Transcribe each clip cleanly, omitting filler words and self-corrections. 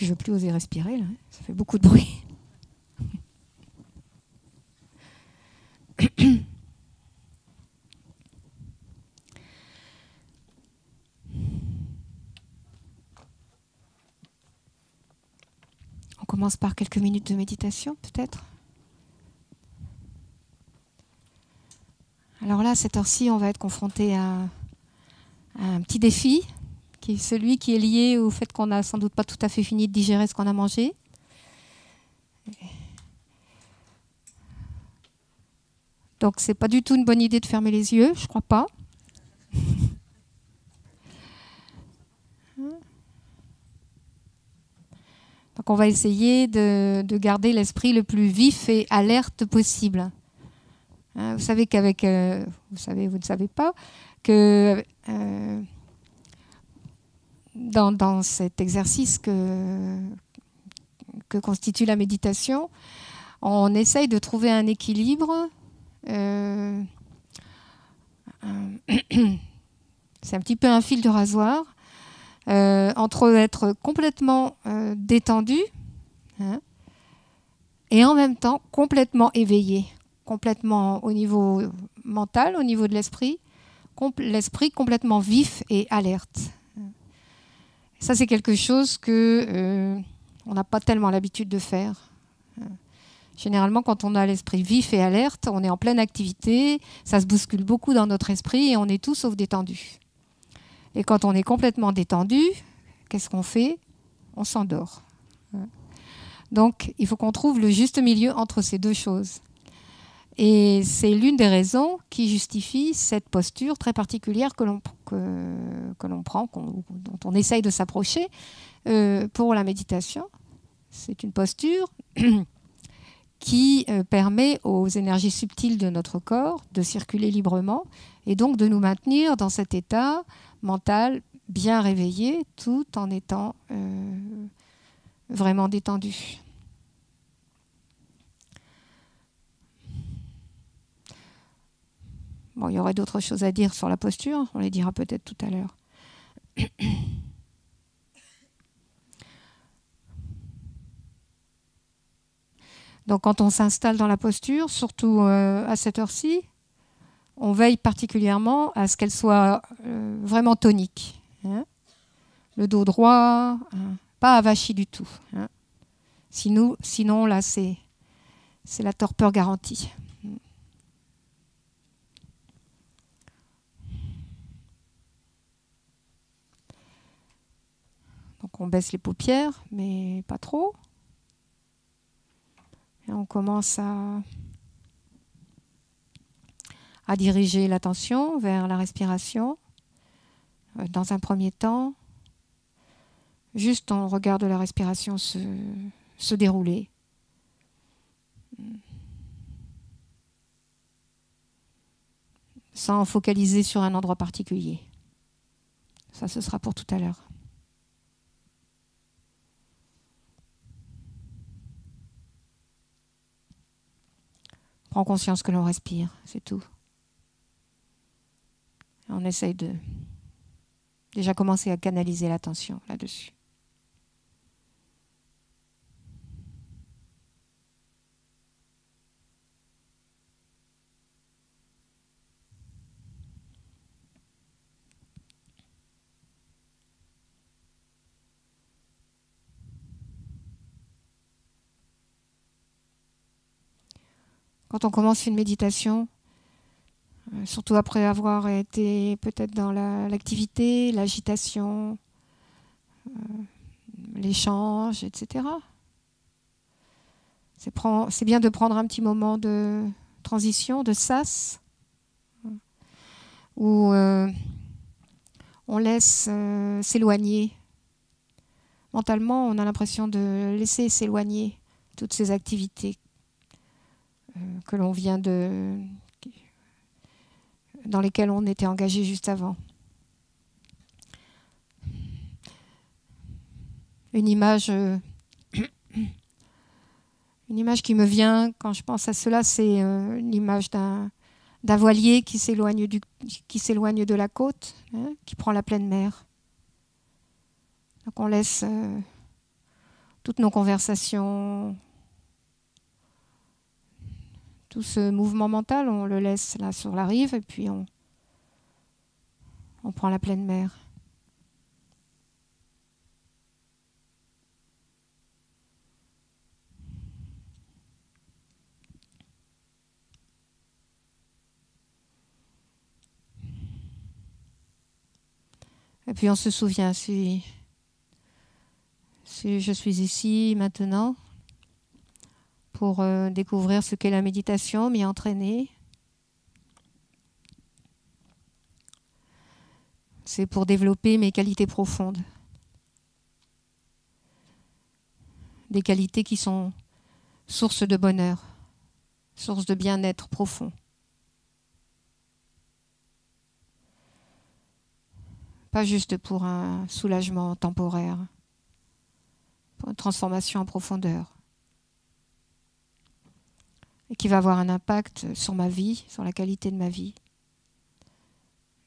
je ne veux plus oser respirer, là. Ça fait beaucoup de bruit. On commence par quelques minutes de méditation, peut-être. Alors là, à cette heure-ci, on va être confronté à un petit défi, qui est celui qui est lié au fait qu'on n'a sans doute pas tout à fait fini de digérer ce qu'on a mangé. Donc, c'est pas du tout une bonne idée de fermer les yeux, je crois pas. Donc, on va essayer de garder l'esprit le plus vif et alerte possible. Vous savez qu'avec, vous ne savez pas, que dans cet exercice que constitue la méditation, on essaye de trouver un équilibre. C'est un petit peu un fil de rasoir entre être complètement détendu, hein, et en même temps complètement éveillé, complètement au niveau mental, au niveau de l'esprit, l'esprit complètement vif et alerte. Ça, c'est quelque chose que on n'a pas tellement l'habitude de faire. Généralement, quand on a l'esprit vif et alerte, on est en pleine activité, ça se bouscule beaucoup dans notre esprit et on est tout sauf détendu. Et quand on est complètement détendu, qu'est-ce qu'on fait? On s'endort. Donc, il faut qu'on trouve le juste milieu entre ces deux choses. Et c'est l'une des raisons qui justifie cette posture très particulière que l'on prend, dont on essaye de s'approcher pour la méditation. C'est une posture qui permet aux énergies subtiles de notre corps de circuler librement et donc de nous maintenir dans cet état mental bien réveillé tout en étant vraiment détendu. Bon, il y aurait d'autres choses à dire sur la posture, on les dira peut-être tout à l'heure. Donc quand on s'installe dans la posture, surtout à cette heure-ci, on veille particulièrement à ce qu'elle soit vraiment tonique. Hein, le dos droit, pas avachi du tout. Hein. Sinon, là, c'est la torpeur garantie. Donc on baisse les paupières, mais pas trop. Et on commence à diriger l'attention vers la respiration. Dans un premier temps, juste on regarde la respiration se dérouler. Sans focaliser sur un endroit particulier. Ça, ce sera pour tout à l'heure. Prends conscience que l'on respire, c'est tout. On essaye de déjà commencer à canaliser l'attention là-dessus. Quand on commence une méditation, surtout après avoir été peut-être dans l'activité, l'agitation, l'échange, etc. C'est bien de prendre un petit moment de transition, de sas, où on laisse s'éloigner. Mentalement, on a l'impression de laisser s'éloigner toutes ces activités que l'on vient dans lesquelles on était engagé juste avant. Une image qui me vient quand je pense à cela, c'est l'image d'un voilier qui s'éloigne de la côte, hein, qui prend la pleine mer. Donc on laisse toutes nos conversations, tout ce mouvement mental, on le laisse là sur la rive et puis on prend la pleine mer. Et puis on se souvient, si je suis ici maintenant pour découvrir ce qu'est la méditation, m'y entraîner, c'est pour développer mes qualités profondes. Des qualités qui sont source de bonheur, source de bien-être profond. Pas juste pour un soulagement temporaire, pour une transformation en profondeur. Et qui va avoir un impact sur ma vie, sur la qualité de ma vie.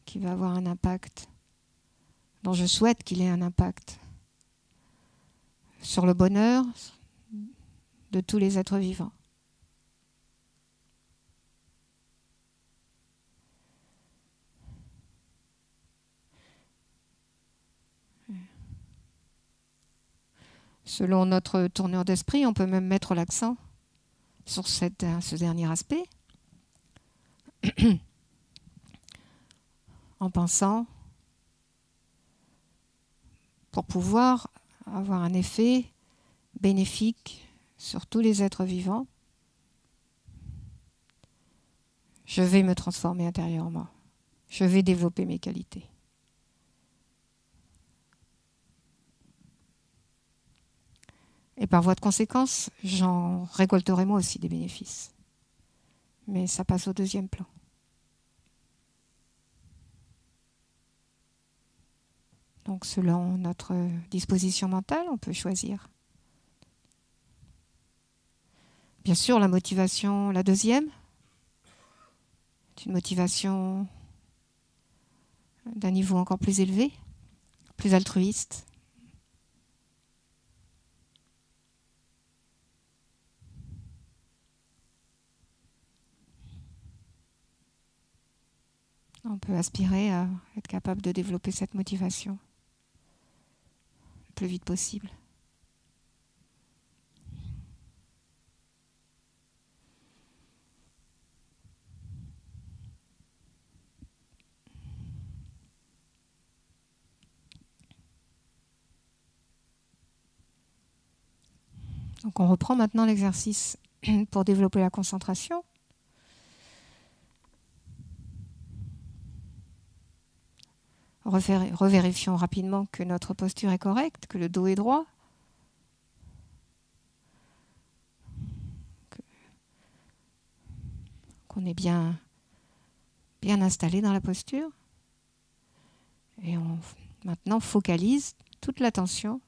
Qui va avoir un impact dont je souhaite qu'il ait un impact sur le bonheur de tous les êtres vivants. Selon notre tournure d'esprit, on peut même mettre l'accent sur ce dernier aspect en pensant pour pouvoir avoir un effet bénéfique sur tous les êtres vivants, je vais me transformer intérieurement. Je vais développer mes qualités. Et par voie de conséquence, j'en récolterai moi aussi des bénéfices. Mais ça passe au deuxième plan. Donc selon notre disposition mentale, on peut choisir. Bien sûr, la motivation, la deuxième, est une motivation d'un niveau encore plus élevé, plus altruiste. On peut aspirer à être capable de développer cette motivation le plus vite possible. Donc on reprend maintenant l'exercice pour développer la concentration. Revérifions rapidement que notre posture est correcte, que le dos est droit. Qu'on est bien installé dans la posture. Et on maintenant focalise toute l'attention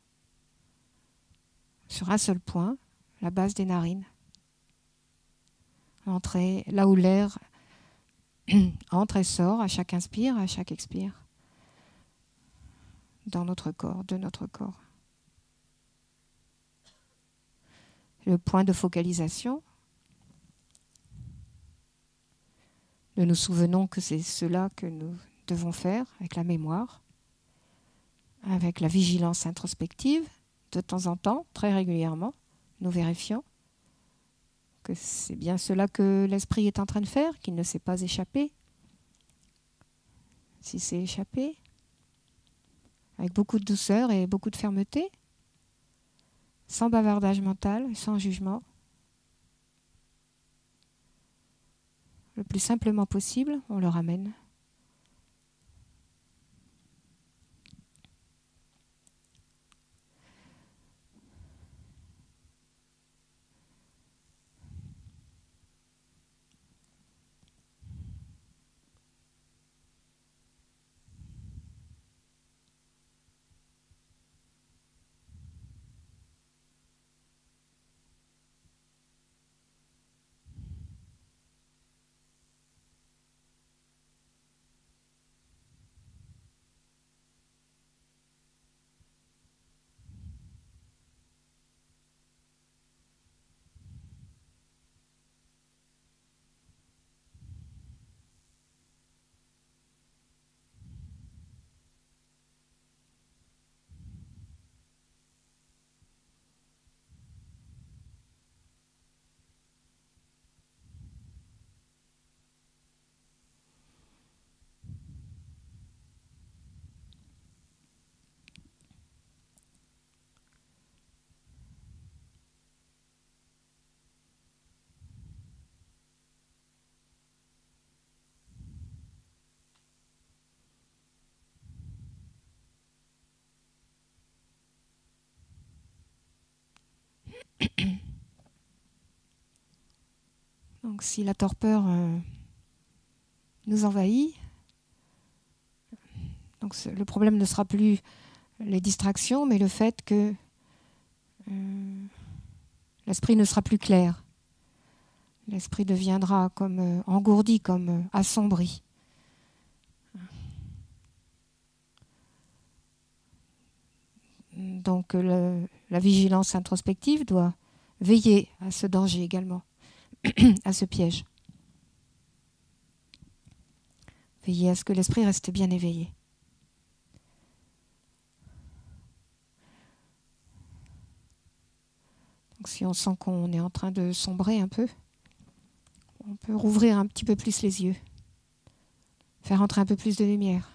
sur un seul point, la base des narines. L'entrée, là où l'air entre et sort à chaque inspire, à chaque expire, dans notre corps, de notre corps. Le point de focalisation, nous nous souvenons que c'est cela que nous devons faire avec la mémoire, avec la vigilance introspective, de temps en temps, très régulièrement, nous vérifions que c'est bien cela que l'esprit est en train de faire, qu'il ne s'est pas échappé. Si c'est échappé, avec beaucoup de douceur et beaucoup de fermeté, sans bavardage mental, sans jugement, le plus simplement possible, on le ramène. Donc si la torpeur nous envahit, donc le problème ne sera plus les distractions, mais le fait que l'esprit ne sera plus clair. L'esprit deviendra comme engourdi, comme assombri. Donc la vigilance introspective doit veiller à ce danger également, à ce piège. Veiller à ce que l'esprit reste bien éveillé. Donc si on sent qu'on est en train de sombrer un peu, on peut rouvrir un petit peu plus les yeux, faire entrer un peu plus de lumière.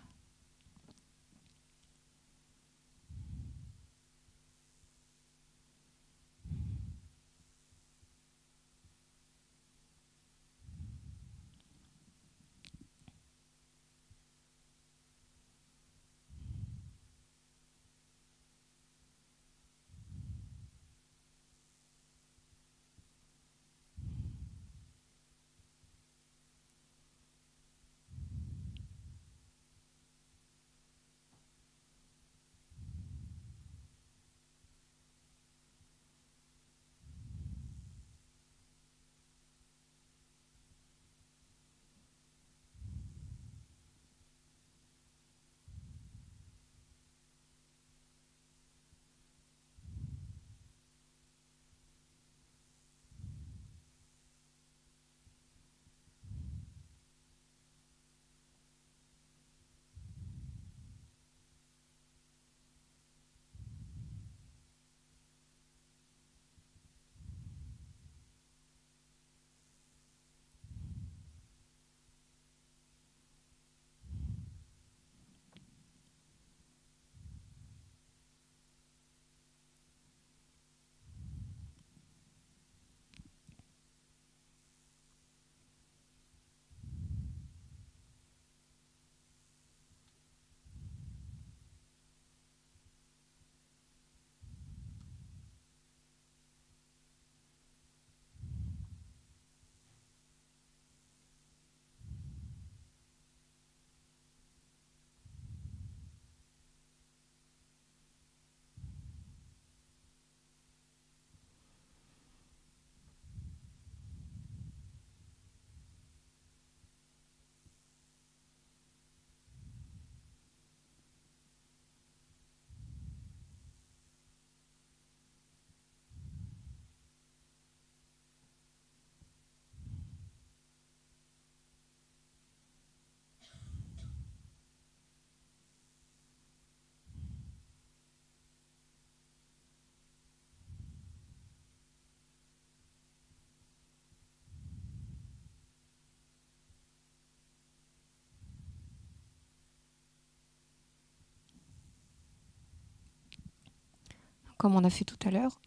Comme on a fait tout à l'heure,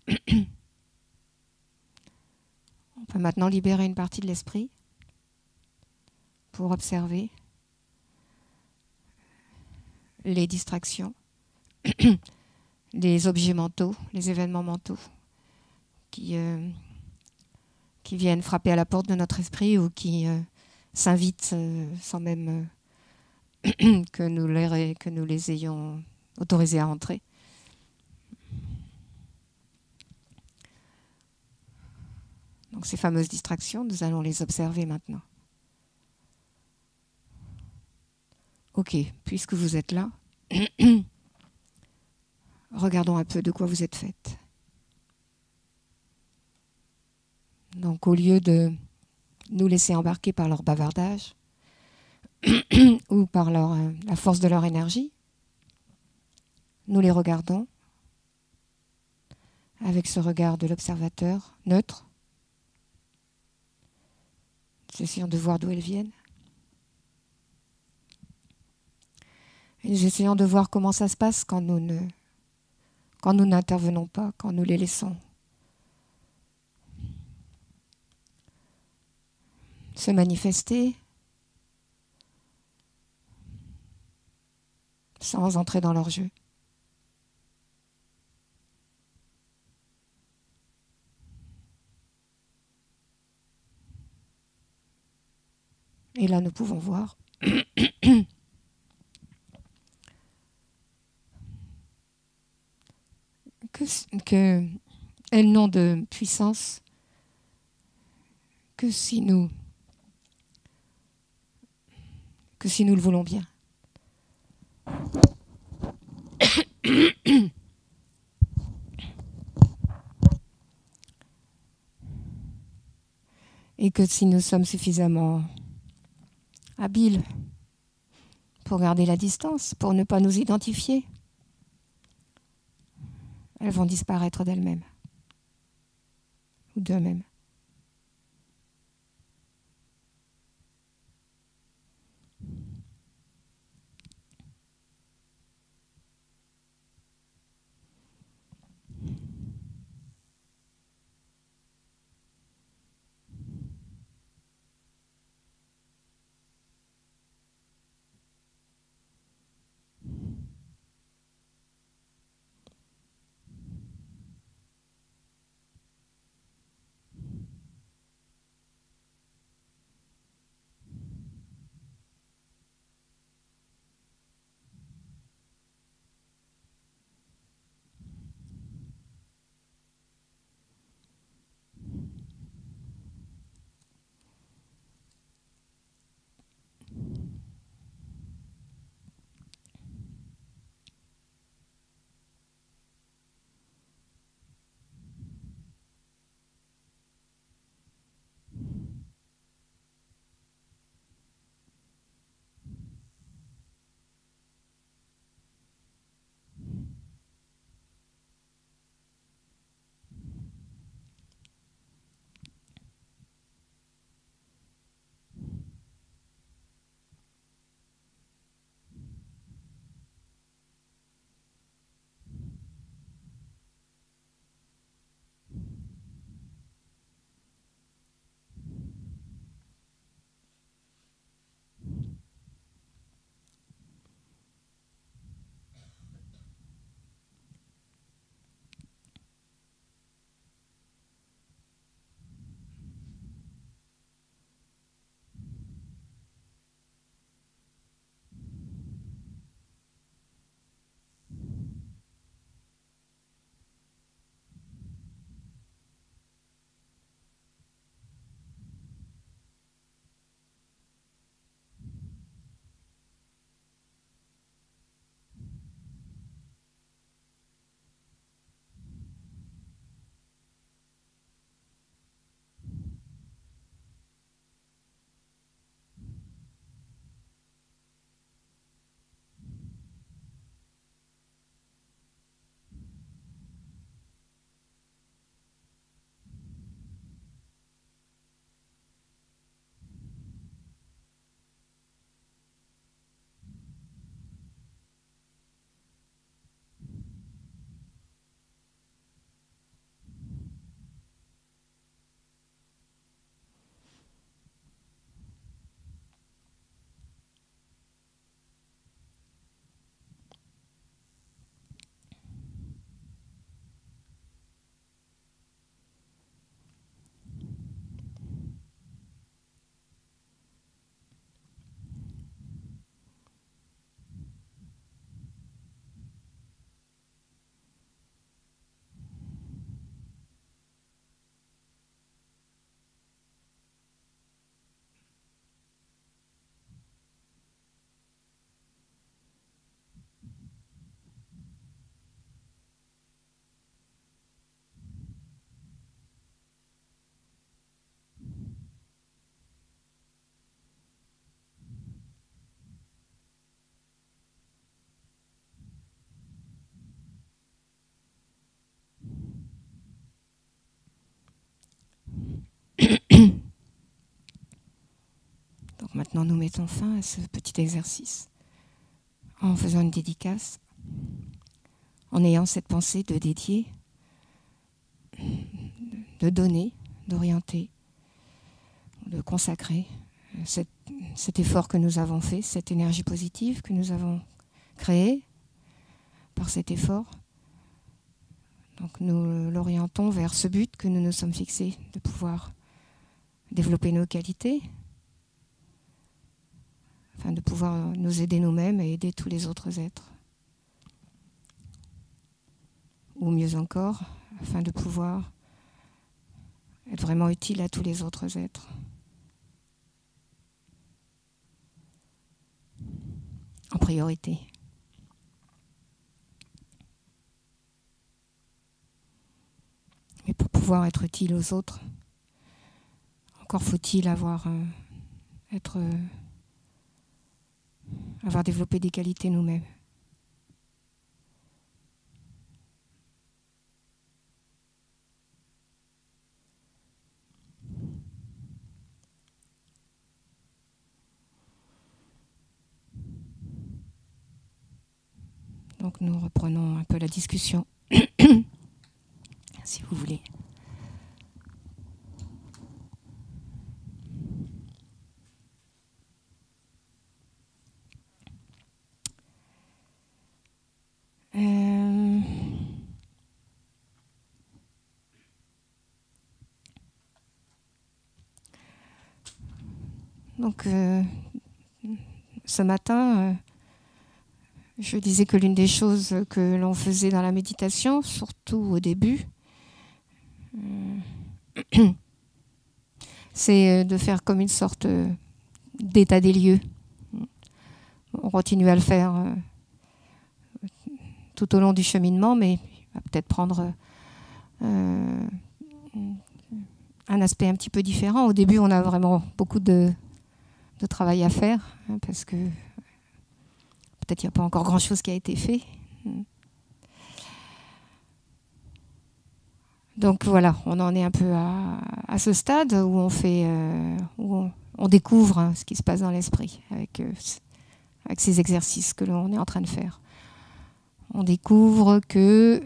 on peut maintenant libérer une partie de l'esprit pour observer les distractions, les objets mentaux, les événements mentaux qui viennent frapper à la porte de notre esprit ou qui s'invitent sans même que nous les ayons autorisés à entrer. Donc ces fameuses distractions, nous allons les observer maintenant. Ok, puisque vous êtes là, regardons un peu de quoi vous êtes faite. Donc au lieu de nous laisser embarquer par leur bavardage ou par la force de leur énergie, nous les regardons avec ce regard de l'observateur neutre. Nous essayons de voir d'où elles viennent. Et nous essayons de voir comment ça se passe quand nous n'intervenons pas, quand nous les laissons se manifester sans entrer dans leur jeu. Et là, nous pouvons voir qu'elles n'ont de puissance que si nous le voulons bien. Et que si nous sommes suffisamment habiles pour garder la distance, pour ne pas nous identifier, elles vont disparaître d'elles-mêmes ou d'eux-mêmes. Donc maintenant, nous mettons fin à ce petit exercice en faisant une dédicace, en ayant cette pensée de dédier, de donner, d'orienter, de consacrer cet effort que nous avons fait, cette énergie positive que nous avons créée par cet effort. Donc nous l'orientons vers ce but que nous nous sommes fixés, de pouvoir développer nos qualités, afin de pouvoir nous aider nous-mêmes et aider tous les autres êtres. Ou mieux encore, afin de pouvoir être vraiment utile à tous les autres êtres. En priorité. Mais pour pouvoir être utile aux autres, encore faut-il avoir développé des qualités nous-mêmes. Donc nous reprenons un peu la discussion, si vous voulez. Donc ce matin, je disais que l'une des choses que l'on faisait dans la méditation, surtout au début, c'est de faire comme une sorte d'état des lieux. On continue à le faire tout au long du cheminement, mais il va peut-être prendre un aspect un petit peu différent. Au début, on a vraiment beaucoup de travail à faire, parce que peut-être il n'y a pas encore grand-chose qui a été fait. Donc voilà, on en est un peu à ce stade où on fait, où on découvre ce qui se passe dans l'esprit avec ces exercices que l'on est en train de faire. On découvre que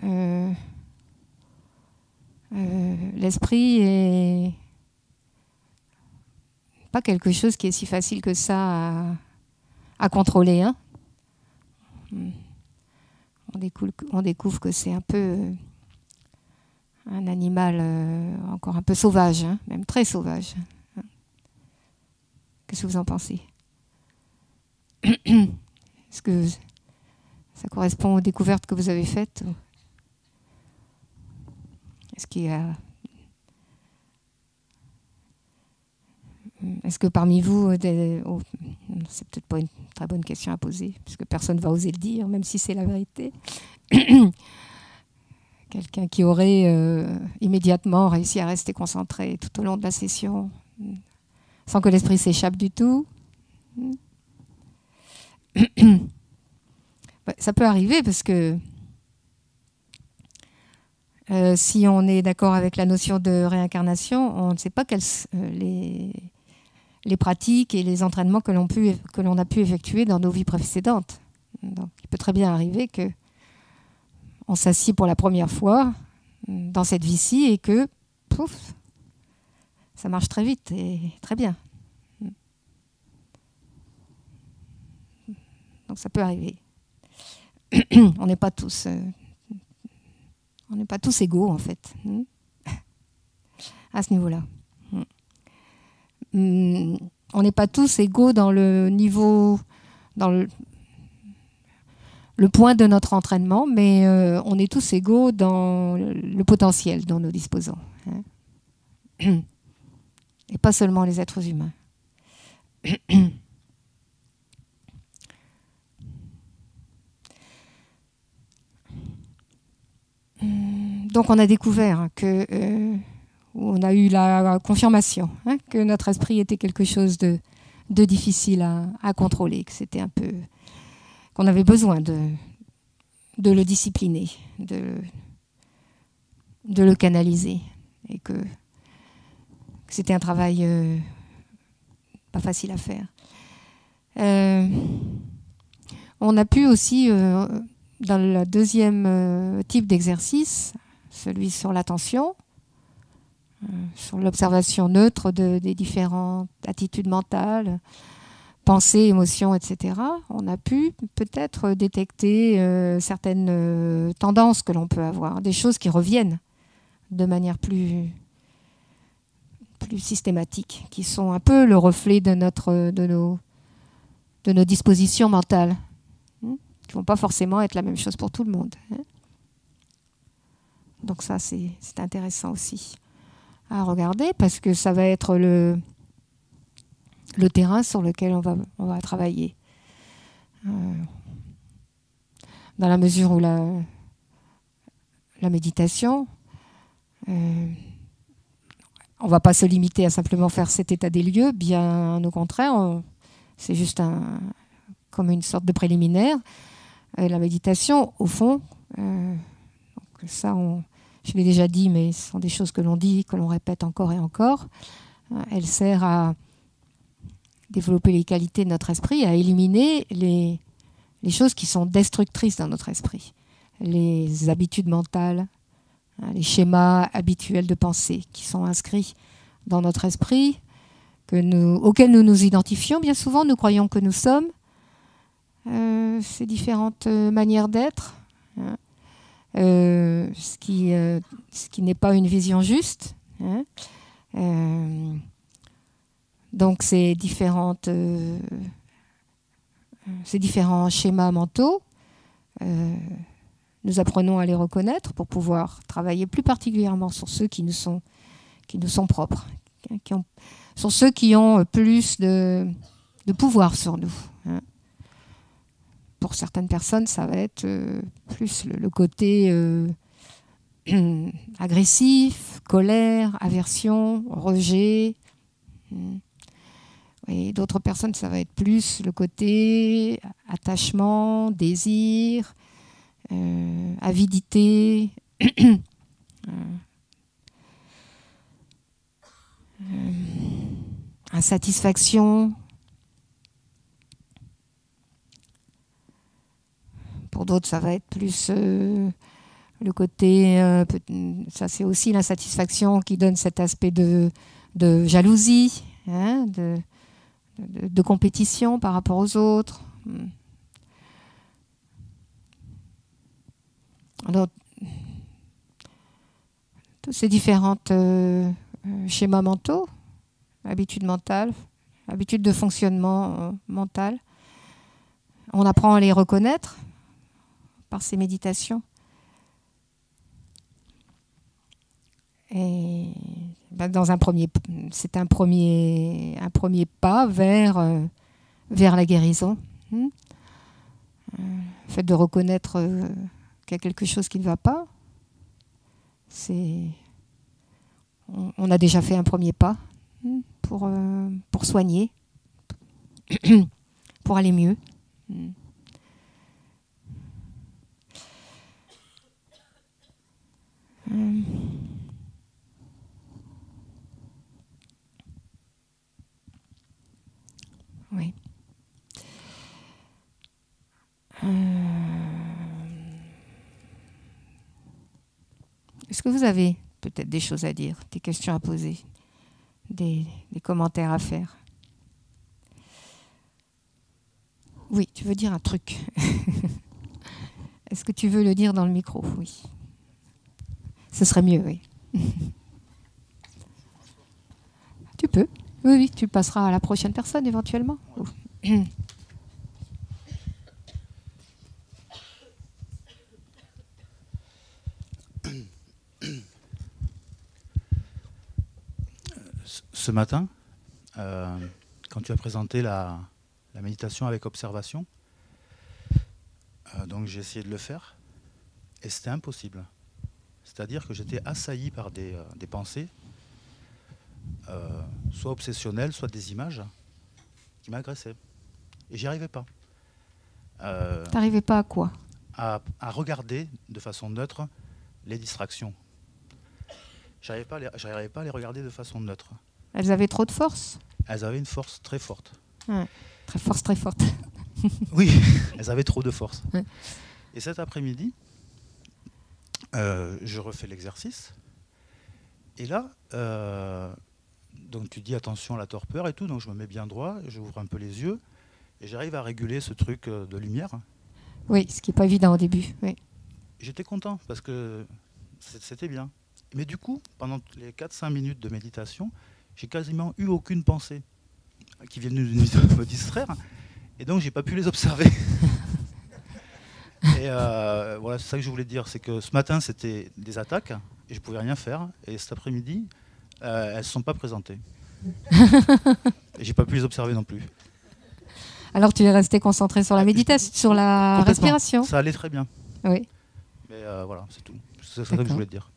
l'esprit est pas quelque chose qui est si facile que ça à contrôler. Hein. On découvre que c'est un peu un animal encore un peu sauvage, hein, même très sauvage. Qu'est-ce que vous en pensez? Est-ce que ça correspond aux découvertes que vous avez faites? Est-ce qu'il y a... Est-ce que parmi vous, c'est peut-être pas une très bonne question à poser, puisque personne ne va oser le dire, même si c'est la vérité. Quelqu'un qui aurait immédiatement réussi à rester concentré tout au long de la session, sans que l'esprit s'échappe du tout. Ça peut arriver parce que si on est d'accord avec la notion de réincarnation, on ne sait pas quelles les pratiques et les entraînements que l'on a pu effectuer dans nos vies précédentes. Donc, il peut très bien arriver que on s'assied pour la première fois dans cette vie-ci et que, pouf, ça marche très vite et très bien. Donc ça peut arriver. On n'est pas tous égaux en fait, à ce niveau-là. On n'est pas tous égaux dans le niveau, dans le point de notre entraînement, mais on est tous égaux dans le potentiel dont nous disposons. Hein. Et pas seulement les êtres humains. Donc on a découvert que on a eu la confirmation que notre esprit était quelque chose de difficile à contrôler, que c'était un peu, qu'on avait besoin de le discipliner, de le canaliser, et que c'était un travail pas facile à faire. On a pu aussi, dans le deuxième type d'exercice, celui sur l'attention, sur l'observation neutre des différentes attitudes mentales, pensées, émotions, etc., on a pu peut-être détecter certaines tendances que l'on peut avoir, des choses qui reviennent de manière plus systématique, qui sont un peu le reflet de nos dispositions mentales, qui ne vont pas forcément être la même chose pour tout le monde. Donc ça, c'est intéressant aussi à regarder, parce que ça va être le terrain sur lequel on va travailler. Dans la mesure où la méditation, on ne va pas se limiter à simplement faire cet état des lieux, bien au contraire, c'est juste comme une sorte de préliminaire. La méditation, au fond, donc ça, je l'ai déjà dit, mais ce sont des choses que l'on dit, que l'on répète encore et encore. Elle sert à développer les qualités de notre esprit, à éliminer les choses qui sont destructrices dans notre esprit. Les habitudes mentales, les schémas habituels de pensée qui sont inscrits dans notre esprit, auxquels nous nous identifions. Bien souvent, nous croyons que nous sommes ces différentes manières d'être, ce qui n'est pas une vision juste. Donc ces différents schémas mentaux, nous apprenons à les reconnaître pour pouvoir travailler plus particulièrement sur ceux qui nous sont propres, sur ceux qui ont plus de pouvoir sur nous. Pour certaines personnes, ça va être plus le côté agressif, colère, aversion, rejet. Et d'autres personnes, ça va être plus le côté attachement, désir, avidité, insatisfaction. Pour d'autres, ça va être plus le côté... ça, c'est aussi l'insatisfaction qui donne cet aspect de jalousie, de compétition par rapport aux autres. Alors, tous ces différents schémas mentaux, habitudes mentales, habitudes de fonctionnement mental, on apprend à les reconnaître par ces méditations. Et c'est un premier pas vers la guérison. Le fait de reconnaître qu'il y a quelque chose qui ne va pas, on a déjà fait un premier pas pour soigner, pour aller mieux. Oui. Est-ce que vous avez peut-être des choses à dire, des questions à poser, des commentaires à faire? Oui, tu veux dire un truc. Est-ce que tu veux le dire dans le micro? Oui. Ce serait mieux, oui. Tu peux. Oui, tu passeras à la prochaine personne éventuellement. Ce matin, quand tu as présenté la méditation avec observation, donc j'ai essayé de le faire et c'était impossible. C'est-à-dire que j'étais assailli par des pensées, soit obsessionnelles, soit des images qui m'agressaient. Et j'y arrivais pas. T'arrivais pas à quoi? À regarder de façon neutre les distractions. J'arrivais pas à les regarder de façon neutre. Elles avaient trop de force? Elles avaient une force très forte. Ouais, très forte. Oui, elles avaient trop de force. Ouais. Et cet après-midi, je refais l'exercice. Et là, donc tu dis attention à la torpeur et tout, donc je me mets bien droit, j'ouvre un peu les yeux et j'arrive à réguler ce truc de lumière. Oui, ce qui n'est pas évident au début. Oui. J'étais content parce que c'était bien. Mais du coup, pendant les 4-5 minutes de méditation, j'ai quasiment eu aucune pensée qui vienne me distraire. Et donc, j'ai pas pu les observer. Et voilà, c'est ça que je voulais dire, c'est que ce matin, c'était des attaques, et je pouvais rien faire. Et cet après-midi, elles ne se sont pas présentées. Et j'ai pas pu les observer non plus. Alors tu es resté concentré sur la méditation, sur la respiration. Ça allait très bien. Oui. Mais voilà, c'est tout. C'est ça que je voulais te dire.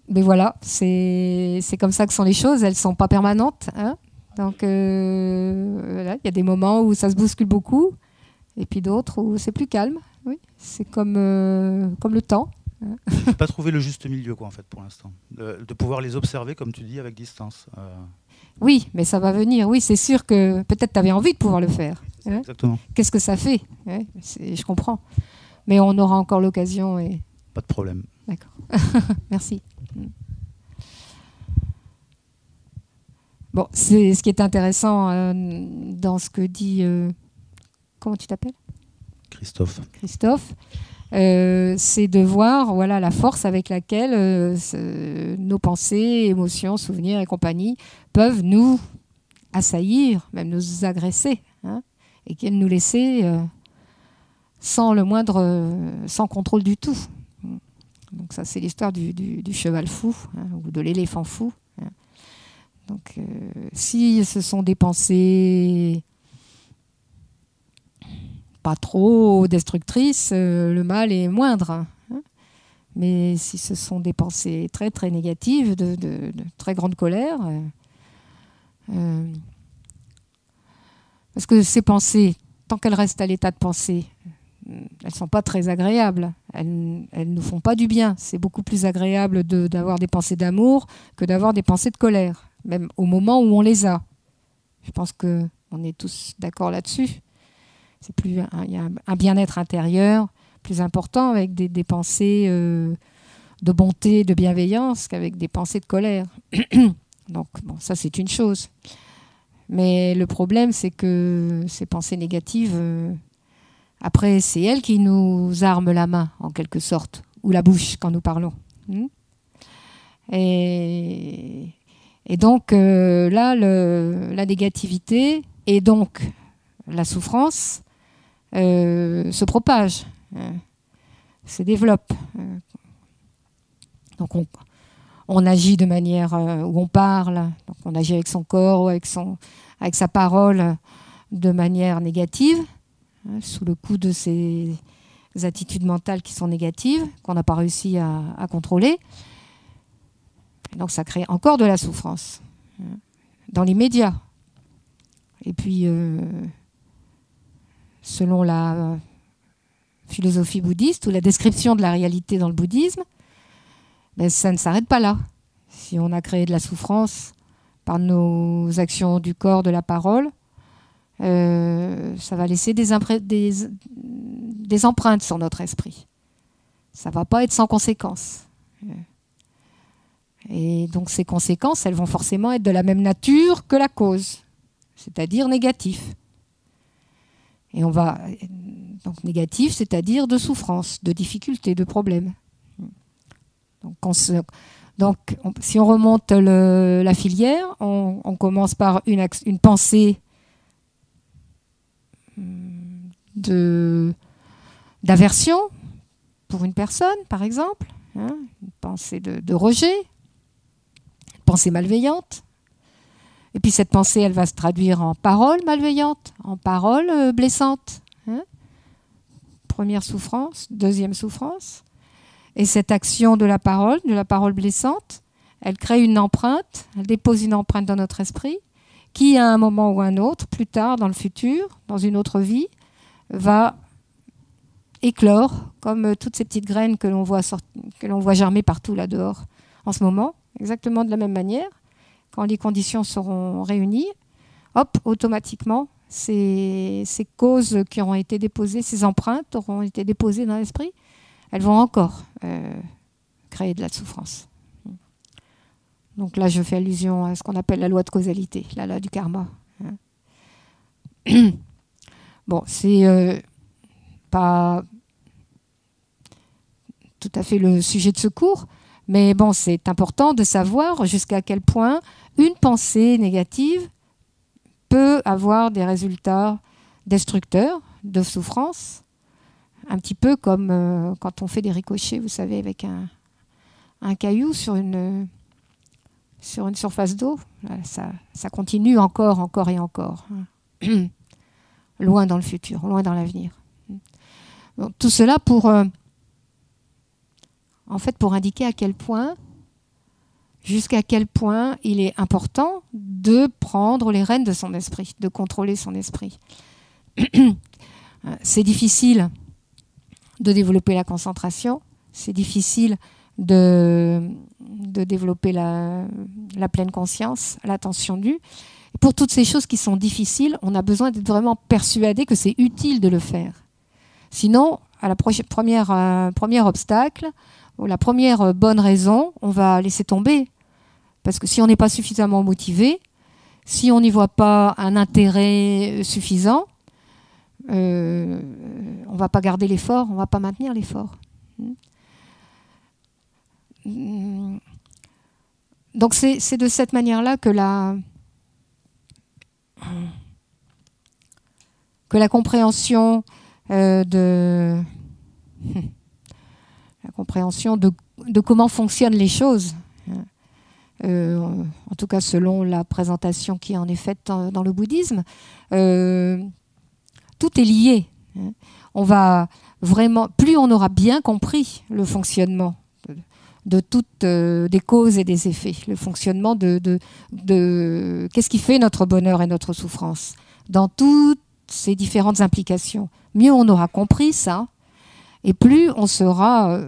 Mais voilà, c'est comme ça que sont les choses. Elles ne sont pas permanentes. Hein. Donc voilà, il y a des moments où ça se bouscule beaucoup, et puis d'autres où c'est plus calme. Oui, c'est comme le temps. Hein. Je n'ai pas trouvé le juste milieu, quoi, en fait, pour l'instant. De pouvoir les observer, comme tu dis, avec distance. Oui, mais ça va venir. Oui, c'est sûr que peut-être tu avais envie de pouvoir le faire. Ça, hein. Exactement. Qu'est-ce que ça fait? Je comprends. Mais on aura encore l'occasion. Et... Pas de problème. D'accord. Merci. Bon, c'est ce qui est intéressant dans ce que dit... comment tu t'appelles? Christophe. Christophe. C'est de voir voilà, la force avec laquelle nos pensées, émotions, souvenirs et compagnie peuvent nous assaillir, même nous agresser, hein, et qu'elles nous laisser sans contrôle du tout. Donc ça, c'est l'histoire du cheval fou, hein, ou de l'éléphant fou. Hein. Donc si ce sont des pensées pas trop destructrices, le mal est moindre. Hein. Mais si ce sont des pensées très très négatives, de très grande colère, parce que ces pensées, tant qu'elles restent à l'état de pensée, elles ne sont pas très agréables. Elles ne nous font pas du bien. C'est beaucoup plus agréable d'avoir des pensées d'amour que d'avoir des pensées de colère, même au moment où on les a. Je pense qu'on est tous d'accord là-dessus. Il y a un bien-être intérieur plus important avec des pensées de bonté, de bienveillance qu'avec des pensées de colère. Donc, bon, ça, c'est une chose. Mais le problème, c'est que ces pensées négatives, après, c'est elles qui nous arment la main, en quelque sorte, ou la bouche quand nous parlons. Et donc, là, la négativité et donc la souffrance se propage, se développe. Donc on agit de manière où on parle, donc on agit avec son corps ou avec sa parole de manière négative, sous le coup de ces attitudes mentales qui sont négatives, qu'on n'a pas réussi à contrôler. Et donc ça crée encore de la souffrance, dans l'immédiat. Et puis, selon la philosophie bouddhiste ou la description de la réalité dans le bouddhisme, ben, ça ne s'arrête pas là. Si on a créé de la souffrance par nos actions du corps, de la parole, ça va laisser des empreintes sur notre esprit. Ça ne va pas être sans conséquences. Et donc ces conséquences, elles vont forcément être de la même nature que la cause, c'est-à-dire négatives. Et on va donc négatif, c'est-à-dire de souffrance, de difficulté, de problème. Donc, si on remonte la filière, on commence par une pensée d'aversion pour une personne, par exemple, hein, une pensée de rejet, une pensée malveillante. Et puis cette pensée, elle va se traduire en paroles malveillantes, en paroles blessantes. Hein. Première souffrance, deuxième souffrance. Et cette action de la parole blessante, elle crée une empreinte, elle dépose une empreinte dans notre esprit qui, à un moment ou un autre, plus tard, dans le futur, dans une autre vie, va éclore, comme toutes ces petites graines que l'on voit germer partout là dehors en ce moment, exactement de la même manière. Quand les conditions seront réunies, hop, automatiquement, ces causes qui auront été déposées, ces empreintes auront été déposées dans l'esprit, elles vont encore créer de la souffrance. Donc là, je fais allusion à ce qu'on appelle la loi de causalité, la loi du karma. Bon, c'est pas tout à fait le sujet de ce cours, mais bon, c'est important de savoir jusqu'à quel point une pensée négative peut avoir des résultats destructeurs, de souffrance, un petit peu comme quand on fait des ricochets, vous savez, avec un caillou sur une surface d'eau. Ça continue encore et encore, hein. Loin dans le futur, loin dans l'avenir. Donc, tout cela pour indiquer jusqu'à quel point il est important de prendre les rênes de son esprit, de contrôler son esprit. C'est difficile de développer la concentration, c'est difficile de développer la pleine conscience, l'attention nue. Et pour toutes ces choses qui sont difficiles, on a besoin d'être vraiment persuadé que c'est utile de le faire. Sinon, à la premier obstacle, ou la première bonne raison, on va laisser tomber. Parce que si on n'est pas suffisamment motivé, si on n'y voit pas un intérêt suffisant, on ne va pas garder l'effort, on ne va pas maintenir l'effort. Donc c'est de cette manière-là que la compréhension de comment fonctionnent les choses, en tout cas selon la présentation qui en est faite dans le bouddhisme, tout est lié. On va vraiment, plus on aura bien compris le fonctionnement de toutes des causes et des effets, le fonctionnement de qu'est-ce qui fait notre bonheur et notre souffrance, dans toutes ces différentes implications. Mieux on aura compris ça, et plus on sera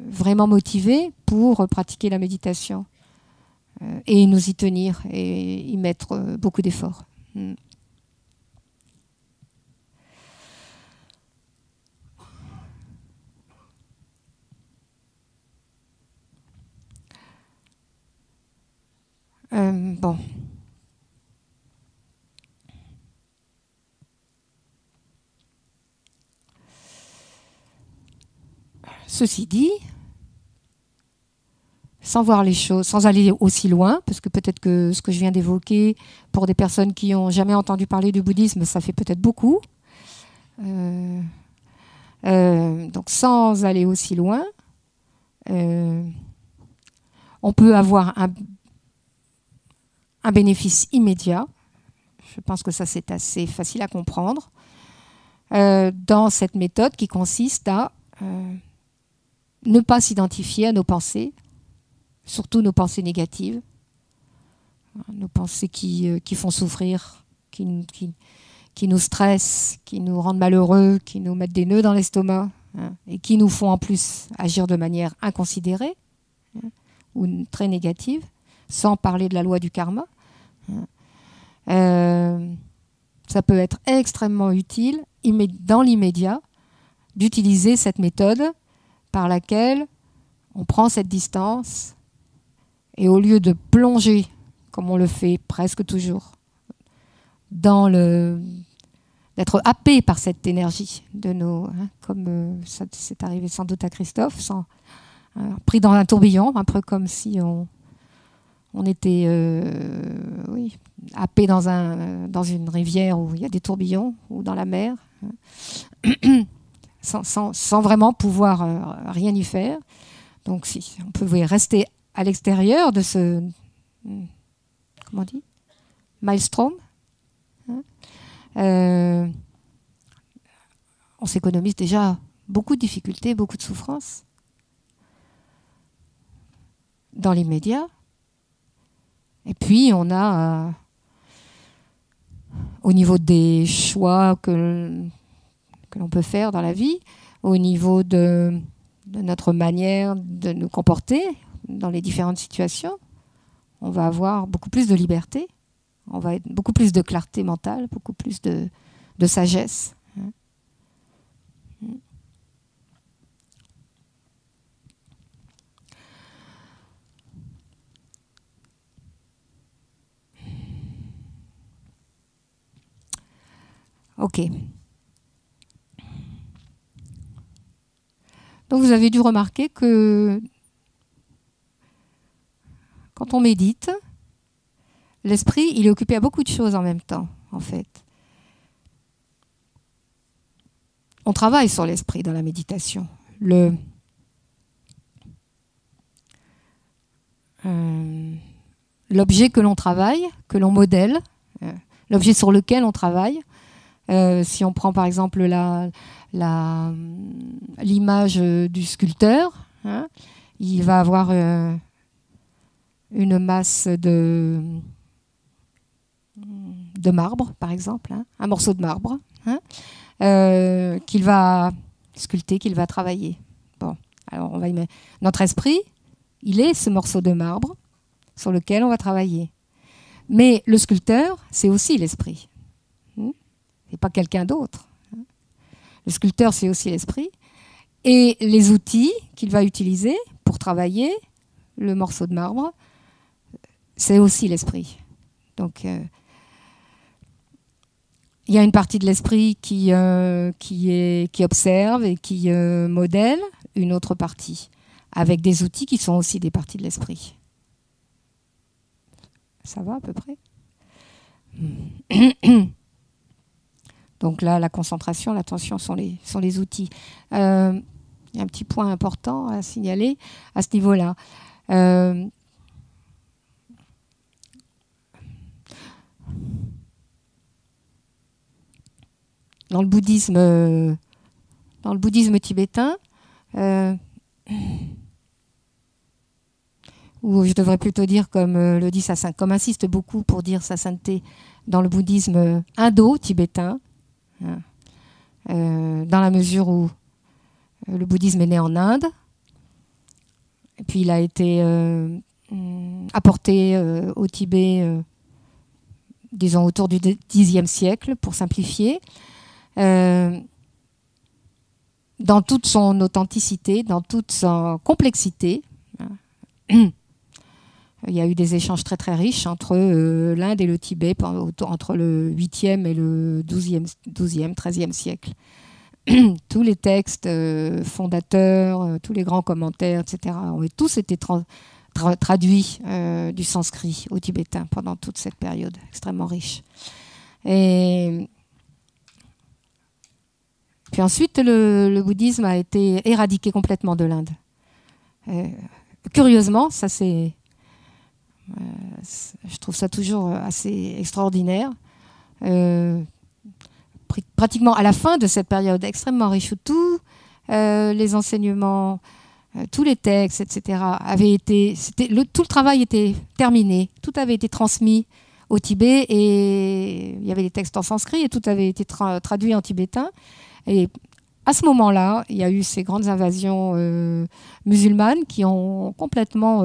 vraiment motivé pour pratiquer la méditation et nous y tenir et y mettre beaucoup d'efforts. Bon. Ceci dit, sans voir les choses, sans aller aussi loin, parce que peut-être que ce que je viens d'évoquer, pour des personnes qui n'ont jamais entendu parler du bouddhisme, ça fait peut-être beaucoup. Donc sans aller aussi loin, on peut avoir un bénéfice immédiat. Je pense que ça c'est assez facile à comprendre, dans cette méthode qui consiste à ne pas s'identifier à nos pensées, surtout nos pensées négatives, nos pensées qui font souffrir, qui nous stressent, qui nous rendent malheureux, qui nous mettent des nœuds dans l'estomac, et qui nous font en plus agir de manière inconsidérée, ou très négative, sans parler de la loi du karma. Ça peut être extrêmement utile, dans l'immédiat, d'utiliser cette méthode par laquelle on prend cette distance et au lieu de plonger, comme on le fait presque toujours, d'être happé par cette énergie de comme ça c'est arrivé sans doute à Christophe, pris dans un tourbillon, un peu comme si on était happé dans une rivière où il y a des tourbillons, ou dans la mer, sans vraiment pouvoir rien y faire. Donc si on pouvait rester à l'extérieur de ce, comment on dit, maelstrom, on s'économise déjà beaucoup de difficultés, beaucoup de souffrances dans l'immédiat. Et puis on a au niveau des choix que l'on peut faire dans la vie, au niveau de notre manière de nous comporter dans les différentes situations, on va avoir beaucoup plus de liberté, on va être beaucoup plus de clarté mentale, beaucoup plus de sagesse. Ok. Donc vous avez dû remarquer que quand on médite, l'esprit, il est occupé à beaucoup de choses en même temps, en fait. On travaille sur l'esprit dans la méditation. L'objet que l'on travaille, que l'on modèle, l'objet sur lequel on travaille, si on prend par exemple l'image du sculpteur, hein, il va avoir une masse de marbre, par exemple, hein, un morceau de marbre, hein, qu'il va sculpter, qu'il va travailler. Bon, alors notre esprit, il est ce morceau de marbre sur lequel on va travailler. Mais le sculpteur, c'est aussi l'esprit. C'est pas quelqu'un d'autre. Le sculpteur, c'est aussi l'esprit. Et les outils qu'il va utiliser pour travailler le morceau de marbre, c'est aussi l'esprit. Donc, il y a une partie de l'esprit qui observe et qui modèle, une autre partie, avec des outils qui sont aussi des parties de l'esprit. Ça va à peu près? Donc là, la concentration, l'attention sont les outils. Il y a un petit point important à signaler à ce niveau-là. Dans le bouddhisme tibétain, ou je devrais plutôt dire, comme le dit comme insiste beaucoup pour dire sa sainteté, dans le bouddhisme indo-tibétain, dans la mesure où le bouddhisme est né en Inde, et puis il a été apporté au Tibet, disons autour du Xe siècle, pour simplifier, dans toute son authenticité, dans toute sa complexité. Il y a eu des échanges très très riches entre l'Inde et le Tibet, entre le 8e et le 12e, 13e siècle. Tous les textes fondateurs, tous les grands commentaires, etc., ont tous été traduits du sanskrit au tibétain pendant toute cette période extrêmement riche. Et puis ensuite, le bouddhisme a été éradiqué complètement de l'Inde. Curieusement, ça c'est... je trouve ça toujours assez extraordinaire. Pratiquement à la fin de cette période extrêmement riche où tous les enseignements, tous les textes, etc., avaient été... tout le travail était terminé, tout avait été transmis au Tibet et il y avait des textes en sanskrit et tout avait été traduit en tibétain. Et à ce moment-là, il y a eu ces grandes invasions musulmanes qui ont complètement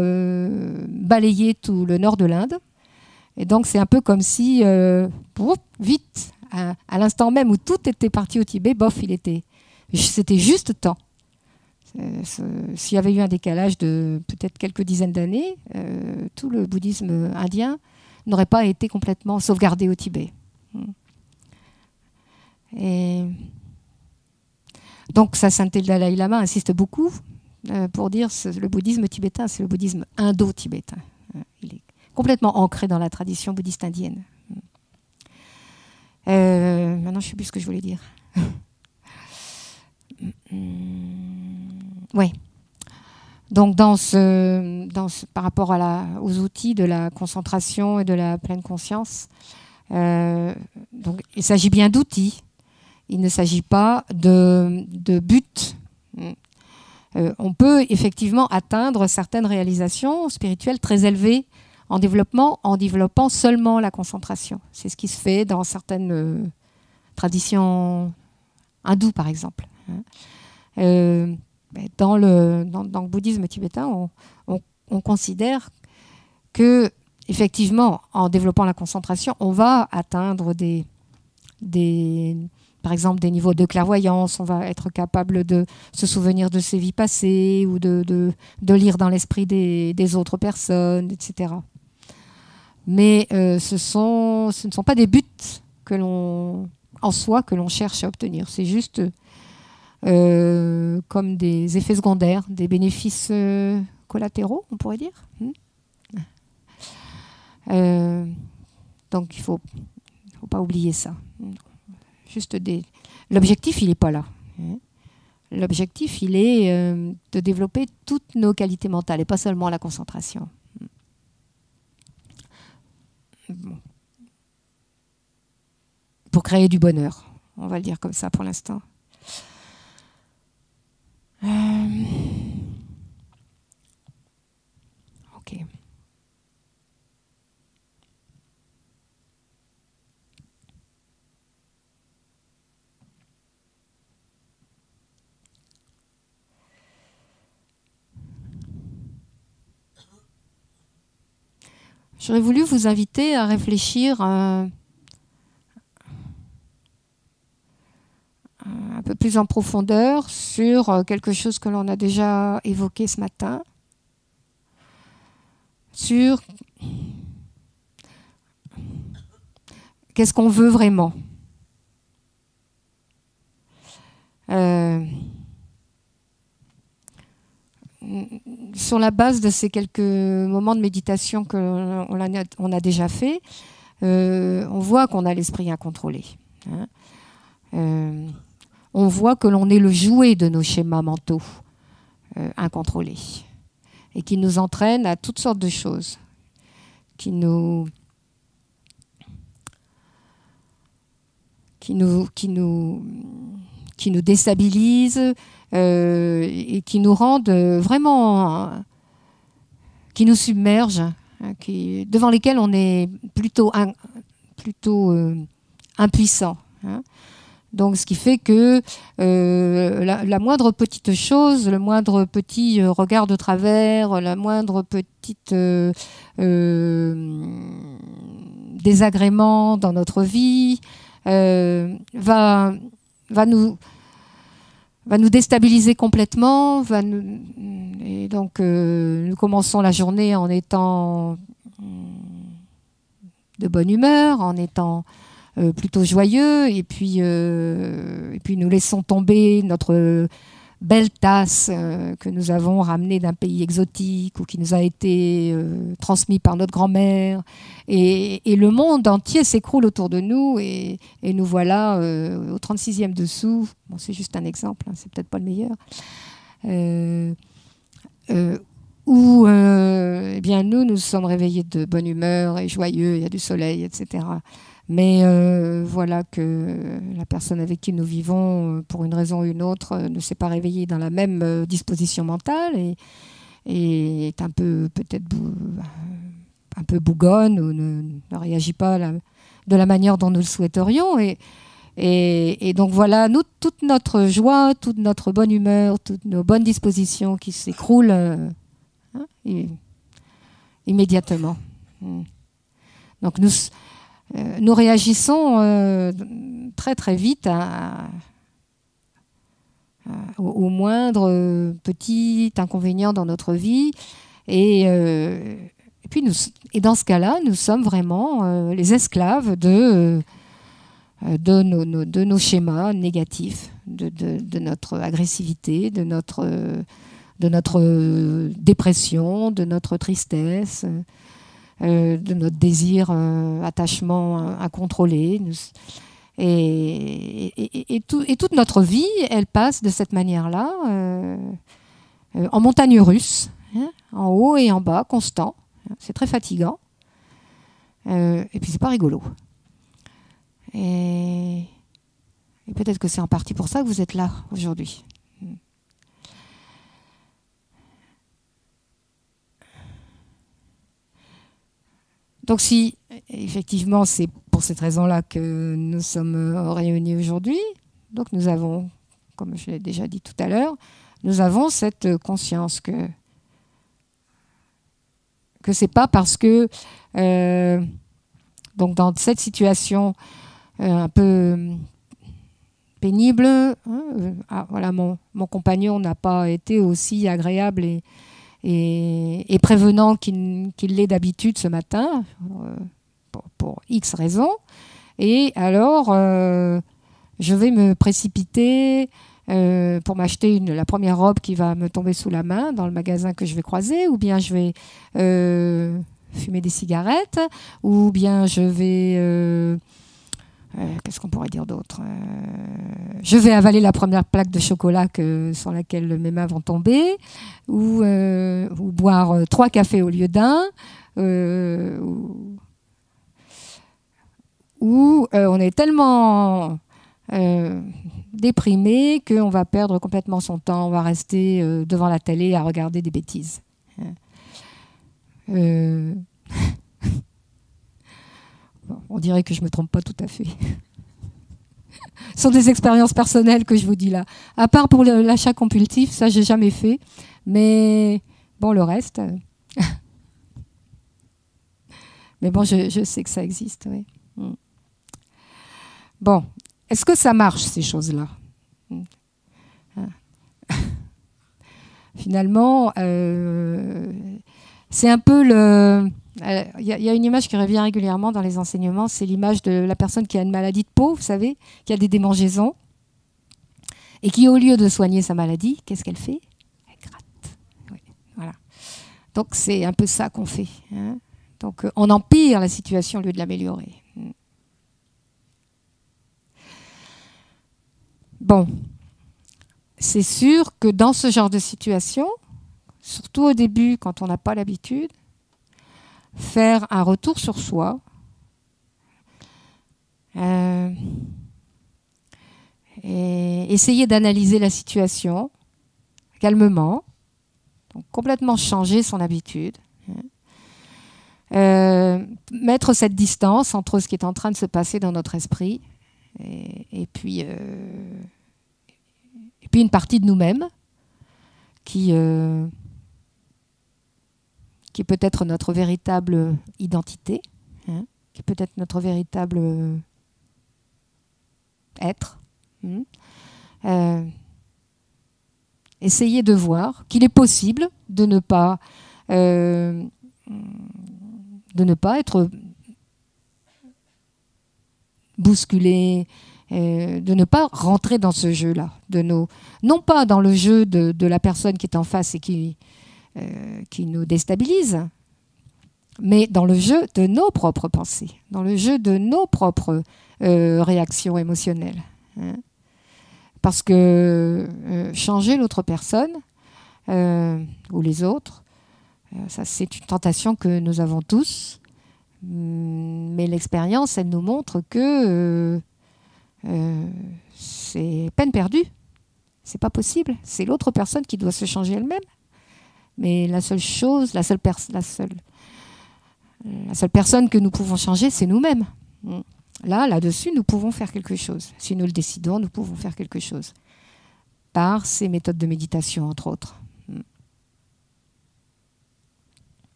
balayé tout le nord de l'Inde. Et donc, c'est un peu comme si, vite, à l'instant même où tout était parti au Tibet, c'était juste temps. S'il y avait eu un décalage de peut-être quelques dizaines d'années, tout le bouddhisme indien n'aurait pas été complètement sauvegardé au Tibet. Et donc, sa sainteté le Dalai Lama insiste beaucoup pour dire que le bouddhisme tibétain, c'est le bouddhisme indo-tibétain. Il est complètement ancré dans la tradition bouddhiste indienne. Maintenant, je ne sais plus ce que je voulais dire. Oui. Donc, par rapport aux outils de la concentration et de la pleine conscience, donc, il s'agit bien d'outils. Il ne s'agit pas de but. On peut effectivement atteindre certaines réalisations spirituelles très élevées en développant seulement la concentration. C'est ce qui se fait dans certaines traditions hindoues, par exemple. Dans le bouddhisme tibétain, on considère que, effectivement, en développant la concentration, on va atteindre par exemple, des niveaux de clairvoyance, on va être capable de se souvenir de ses vies passées ou de lire dans l'esprit des autres personnes, etc. Mais ce ne sont pas des buts en soi que l'on cherche à obtenir. C'est juste comme des effets secondaires, des bénéfices collatéraux, on pourrait dire. Donc il faut pas oublier ça. L'objectif, il n'est pas là. L'objectif, il est de développer toutes nos qualités mentales et pas seulement la concentration. Bon. Pour créer du bonheur, on va le dire comme ça pour l'instant. Ok. J'aurais voulu vous inviter à réfléchir un peu plus en profondeur sur quelque chose que l'on a déjà évoqué ce matin, sur qu'est-ce qu'on veut vraiment. Sur la base de ces quelques moments de méditation qu'on a déjà fait, on voit qu'on a l'esprit incontrôlé. On voit que l'on est le jouet de nos schémas mentaux incontrôlés et qui nous entraînent à toutes sortes de choses, qui nous déstabilisent et qui nous rendent vraiment, qui nous submergent, devant lesquels on est plutôt impuissant. Donc, ce qui fait que la moindre petite chose, le moindre petit regard de travers, la moindre petite désagrément dans notre vie va nous déstabiliser complètement. Et donc, nous commençons la journée en étant de bonne humeur, en étant plutôt joyeux, et puis nous laissons tomber notre belle tasse que nous avons ramenée d'un pays exotique ou qui nous a été transmis par notre grand-mère, et le monde entier s'écroule autour de nous, et nous voilà au 36e dessous. Bon, c'est juste un exemple, hein, c'est peut-être pas le meilleur. Où eh bien, nous sommes réveillés de bonne humeur et joyeux, il y a du soleil, etc. Mais voilà que la personne avec qui nous vivons, pour une raison ou une autre, ne s'est pas réveillée dans la même disposition mentale et est un peu peut-être un peu bougonne ou ne réagit pas de la manière dont nous le souhaiterions. Et donc voilà, toute notre joie, toute notre bonne humeur, toutes nos bonnes dispositions qui s'écroulent immédiatement. Donc nous réagissons très très vite au moindre petit inconvénient dans notre vie, et puis dans ce cas-là, nous sommes vraiment les esclaves de nos schémas négatifs, de notre agressivité, de notre dépression, de notre tristesse, de notre désir, attachement incontrôlé. Et toute notre vie, elle passe de cette manière-là, en montagne russe, hein, en haut et en bas, constant. C'est très fatigant. Et puis c'est pas rigolo. Et peut-être que c'est en partie pour ça que vous êtes là aujourd'hui. Donc si, effectivement, c'est pour cette raison-là que nous sommes réunis aujourd'hui, donc nous avons, comme je l'ai déjà dit tout à l'heure, nous avons cette conscience que c'est pas parce que donc dans cette situation un peu pénible, voilà, mon compagnon n'a pas été aussi agréable et prévenant qu'il l'est d'habitude ce matin, pour X raisons. Et alors, je vais me précipiter pour m'acheter la première robe qui va me tomber sous la main dans le magasin que je vais croiser, ou bien je vais fumer des cigarettes, ou bien je vais... qu'est-ce qu'on pourrait dire d'autre? Je vais avaler la première plaque de chocolat sur laquelle mes mains vont tomber, ou boire 3 cafés au lieu d'un, ou on est tellement déprimé qu'on va perdre complètement son temps, on va rester devant la télé à regarder des bêtises. On dirait que je ne me trompe pas tout à fait. Ce sont des expériences personnelles que je vous dis là. À part pour l'achat compulsif, ça, j'ai jamais fait. Mais bon, le reste... Mais bon, je sais que ça existe, oui. Bon, est-ce que ça marche, ces choses-là? Finalement, c'est un peu le... Il y a une image qui revient régulièrement dans les enseignements, c'est l'image de la personne qui a une maladie de peau, vous savez, qui a des démangeaisons, et qui, au lieu de soigner sa maladie, qu'est-ce qu'elle fait? Elle gratte. Oui, voilà. Donc, c'est un peu ça qu'on fait. Hein. Donc, on empire la situation au lieu de l'améliorer. Bon, c'est sûr que dans ce genre de situation, surtout au début, quand on n'a pas l'habitude, faire un retour sur soi, et essayer d'analyser la situation calmement, donc complètement changer son habitude, mettre cette distance entre ce qui est en train de se passer dans notre esprit et puis une partie de nous-mêmes qui est peut-être notre véritable identité, hein, qui est peut-être notre véritable être. Essayer de voir qu'il est possible de ne pas être bousculé, de ne pas rentrer dans ce jeu-là, non pas dans le jeu de la personne qui est en face et qui nous déstabilise, mais dans le jeu de nos propres pensées, dans le jeu de nos propres réactions émotionnelles. Hein. Parce que changer l'autre personne ou les autres, ça c'est une tentation que nous avons tous, mais l'expérience, elle nous montre que c'est peine perdue. C'est pas possible. C'est l'autre personne qui doit se changer elle-même. Mais la seule personne que nous pouvons changer, c'est nous-mêmes. Là-dessus, nous pouvons faire quelque chose. Si nous le décidons, nous pouvons faire quelque chose. Par ces méthodes de méditation, entre autres.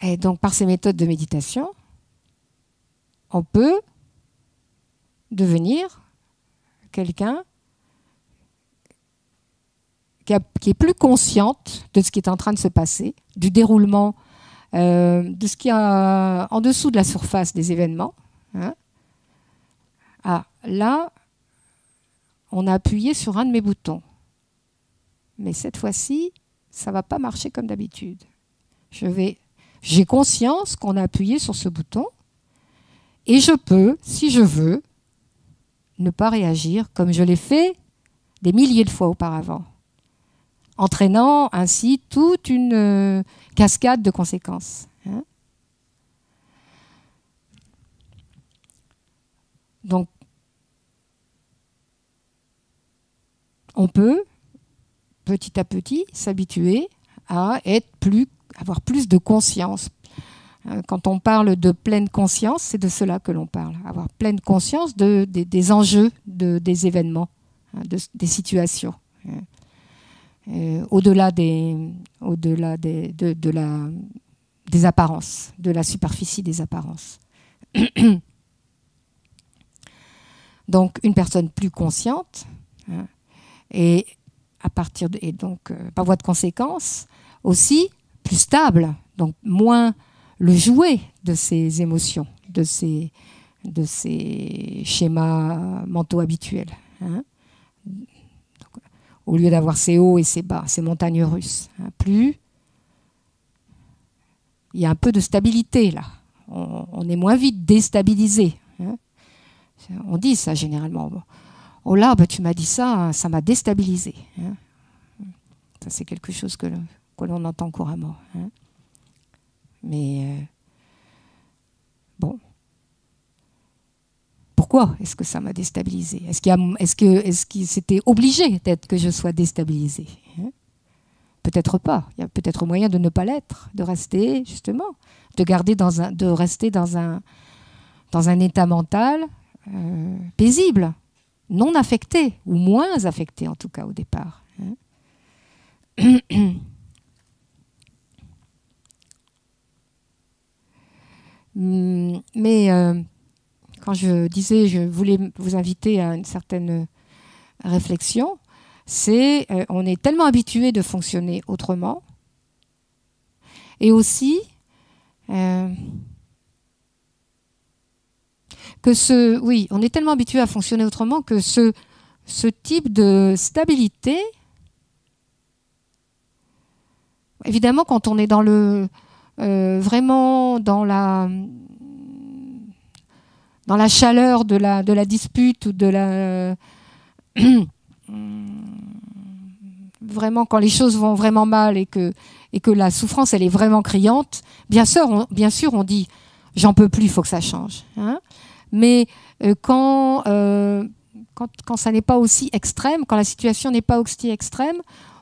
Et donc, par ces méthodes de méditation, on peut devenir quelqu'un qui est plus consciente de ce qui est en train de se passer, du déroulement, de ce qui est en dessous de la surface des événements. Hein. Ah, là, on a appuyé sur un de mes boutons. Mais cette fois-ci, ça ne va pas marcher comme d'habitude. J'ai conscience qu'on a appuyé sur ce bouton et je peux, si je veux, ne pas réagir comme je l'ai fait des milliers de fois auparavant, entraînant ainsi toute une cascade de conséquences. Hein. Donc, on peut, petit à petit, s'habituer à avoir plus de conscience. Quand on parle de pleine conscience, c'est de cela que l'on parle. Avoir pleine conscience des enjeux des événements, des situations. Au-delà des apparences, de la superficie des apparences. Donc, une personne plus consciente, hein, et donc, par voie de conséquence, aussi plus stable, donc moins le jouet de ces émotions, de ces schémas mentaux habituels. Hein. au lieu d'avoir ces hauts et ces bas, ces montagnes russes. Hein, plus il y a un peu de stabilité là. On est moins vite déstabilisé. Hein. On dit ça généralement. Oh là, bah, tu m'as dit ça, ça m'a déstabilisé. Hein. Ça, c'est quelque chose que l'on entend couramment. Hein. Mais bon. Pourquoi est-ce que ça m'a déstabilisé? Est-ce que c'était obligé peut-être que je sois déstabilisée? Hein? Peut-être pas. Il y a peut-être moyen de ne pas l'être, de rester justement, de rester dans un état mental paisible, non affecté, ou moins affecté en tout cas au départ. Hein? Mais quand je disais, je voulais vous inviter à une certaine réflexion, c'est on est tellement habitué de fonctionner autrement, et aussi oui, on est tellement habitué à fonctionner autrement que ce type de stabilité, évidemment, quand on est dans vraiment dans la chaleur de la dispute ou de la vraiment quand les choses vont vraiment mal et que la souffrance elle est vraiment criante, bien sûr on dit j'en peux plus, il faut que ça change. Hein. Mais quand ça n'est pas aussi extrême, quand la situation n'est pas aussi extrême,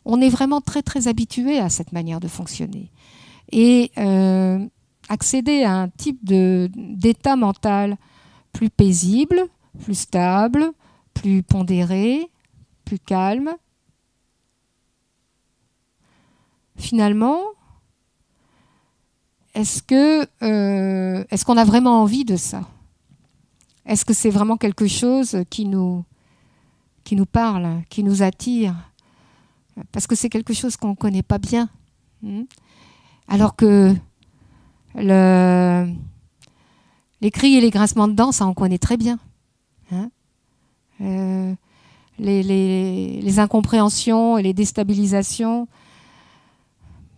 on est vraiment très très habitué à cette manière de fonctionner. Et accéder à un type d'état mental plus paisible, plus stable, plus pondéré, plus calme. Finalement, est-ce qu'on a vraiment envie de ça? Est-ce que c'est vraiment quelque chose qui nous parle, qui nous attire? Parce que c'est quelque chose qu'on ne connaît pas bien. Alors que les cris et les grincements de dents, ça on connaît très bien. Hein. Les incompréhensions et les déstabilisations,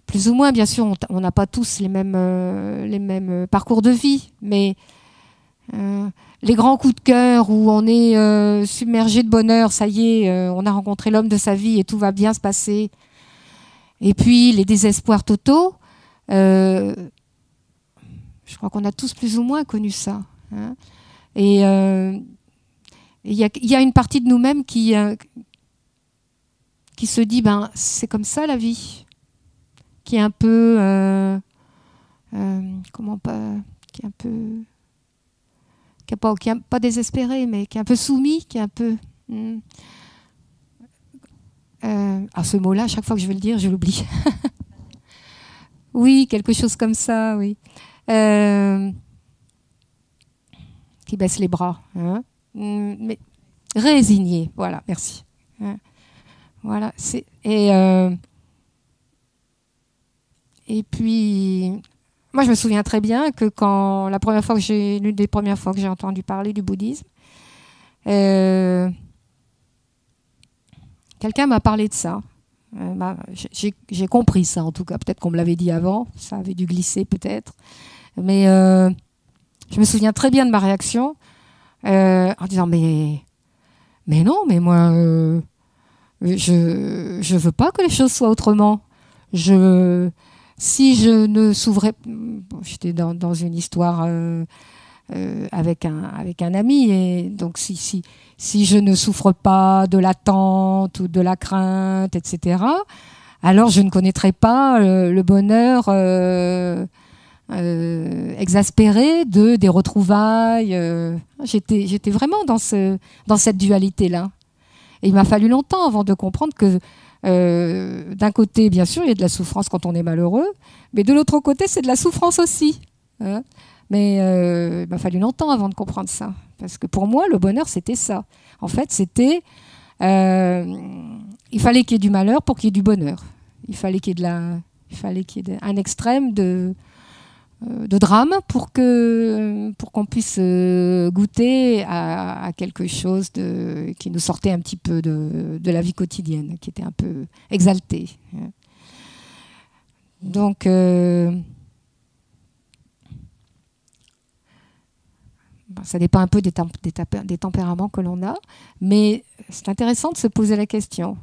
plus ou moins, bien sûr, on n'a pas tous les mêmes parcours de vie, mais les grands coups de cœur où on est submergé de bonheur, ça y est, on a rencontré l'homme de sa vie et tout va bien se passer. Et puis les désespoirs totaux, je crois qu'on a tous plus ou moins connu ça. Hein. Et il y a une partie de nous-mêmes qui se dit, ben c'est comme ça la vie, qui est un peu, qui est pas désespéré, mais qui est un peu soumis, qui est un peu. Ce mot-là, à chaque fois que je vais le dire, je l'oublie. Oui, quelque chose comme ça, oui. Qui baisse les bras. Hein. Mais résigné, voilà, merci. Hein. Voilà, et puis, moi je me souviens très bien que quand l'une des premières fois que j'ai entendu parler du bouddhisme, quelqu'un m'a parlé de ça. J'ai compris ça en tout cas, peut-être qu'on me l'avait dit avant, ça avait dû glisser peut-être. Mais je me souviens très bien de ma réaction en disant mais non, mais moi je veux pas que les choses soient autrement. Si je ne s'ouvrais, j'étais dans une histoire avec un ami, et donc si je ne souffre pas de l'attente ou de la crainte, etc., alors je ne connaîtrai pas le bonheur exaspéré des retrouvailles. J'étais vraiment dans cette dualité-là. Et il m'a fallu longtemps avant de comprendre que d'un côté, bien sûr, il y a de la souffrance quand on est malheureux, mais de l'autre côté, c'est de la souffrance aussi. Hein. Mais il m'a fallu longtemps avant de comprendre ça. Parce que pour moi, le bonheur, c'était ça. En fait, c'était... il fallait qu'il y ait du malheur pour qu'il y ait du bonheur. Il fallait qu'il y ait un extrême de drame pour qu'on puisse goûter à quelque chose qui nous sortait un petit peu de la vie quotidienne, qui était un peu exalté. Donc, ça dépend un peu des tempéraments que l'on a, mais c'est intéressant de se poser la question.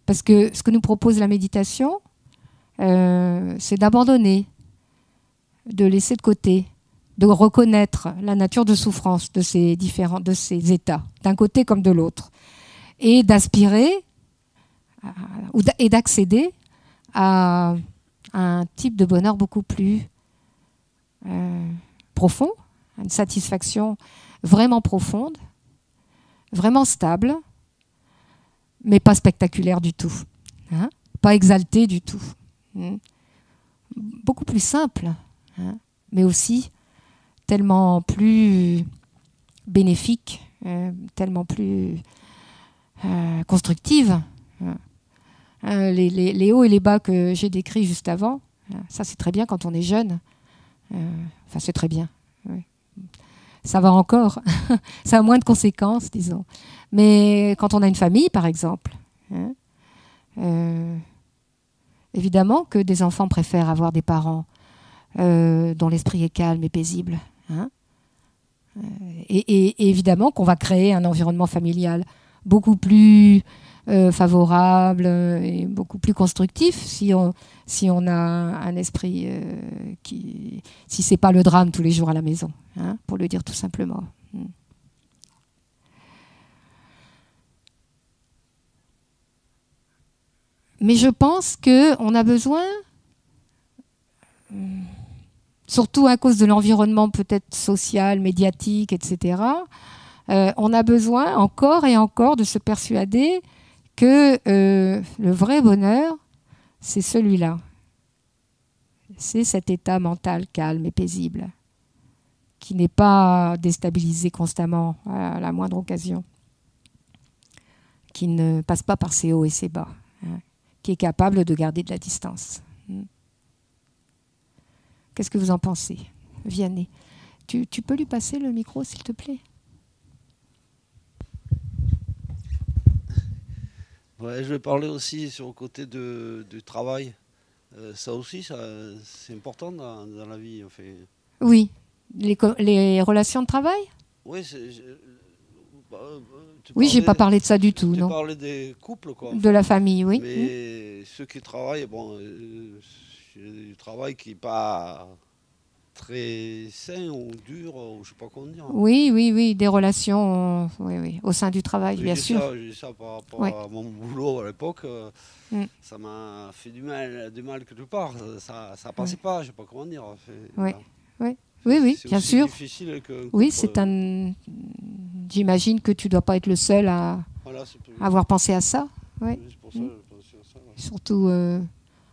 Parce que ce que nous propose la méditation, c'est d'abandonner, de laisser de côté, de reconnaître la nature de souffrance de ces états, d'un côté comme de l'autre, et d'aspirer et d'accéder à un type de bonheur beaucoup plus profond, une satisfaction vraiment profonde, vraiment stable, mais pas spectaculaire du tout, hein, pas exaltée du tout. Beaucoup plus simple, hein, mais aussi tellement plus bénéfique, tellement plus constructive. Les hauts et les bas que j'ai décrits juste avant, ça c'est très bien quand on est jeune. Enfin, c'est très bien. Oui. Ça va encore. Ça a moins de conséquences, disons. Mais quand on a une famille, par exemple, hein, évidemment que des enfants préfèrent avoir des parents dont l'esprit est calme et paisible. Hein, et évidemment qu'on va créer un environnement familial beaucoup plus favorable et beaucoup plus constructif si on a un esprit si c'est pas le drame tous les jours à la maison, hein, pour le dire tout simplement. Mais je pense qu'on a besoin, surtout à cause de l'environnement peut-être social, médiatique, etc., on a besoin encore et encore de se persuader que le vrai bonheur, c'est celui-là. C'est cet état mental calme et paisible, qui n'est pas déstabilisé constamment à la moindre occasion, qui ne passe pas par ses hauts et ses bas, hein, qui est capable de garder de la distance. Qu'est-ce que vous en pensez, Vianney? Tu peux lui passer le micro, s'il te plaît? Ouais, je vais parler aussi sur le côté du travail. Ça aussi, c'est important dans la vie. Enfin. Oui, les relations de travail? Oui, oui, j'ai pas parlé de ça du tout, tu non. Tu parlais des couples, quoi. De la famille, oui. Mais ceux qui travaillent, bon, c'est du travail qui n'est pas très sain ou dur, ou je sais pas comment dire. Oui, des relations oui, au sein du travail, bien sûr. J'ai ça par rapport à mon boulot à l'époque. Ça m'a fait du mal quelque part. Ça passait pas, je sais pas comment dire. Oui, bien sûr. Difficile que oui, c'est un. J'imagine que tu dois pas être le seul à avoir pensé à ça. Ouais. C'est pour ça que je pensais à ça. Ouais. Surtout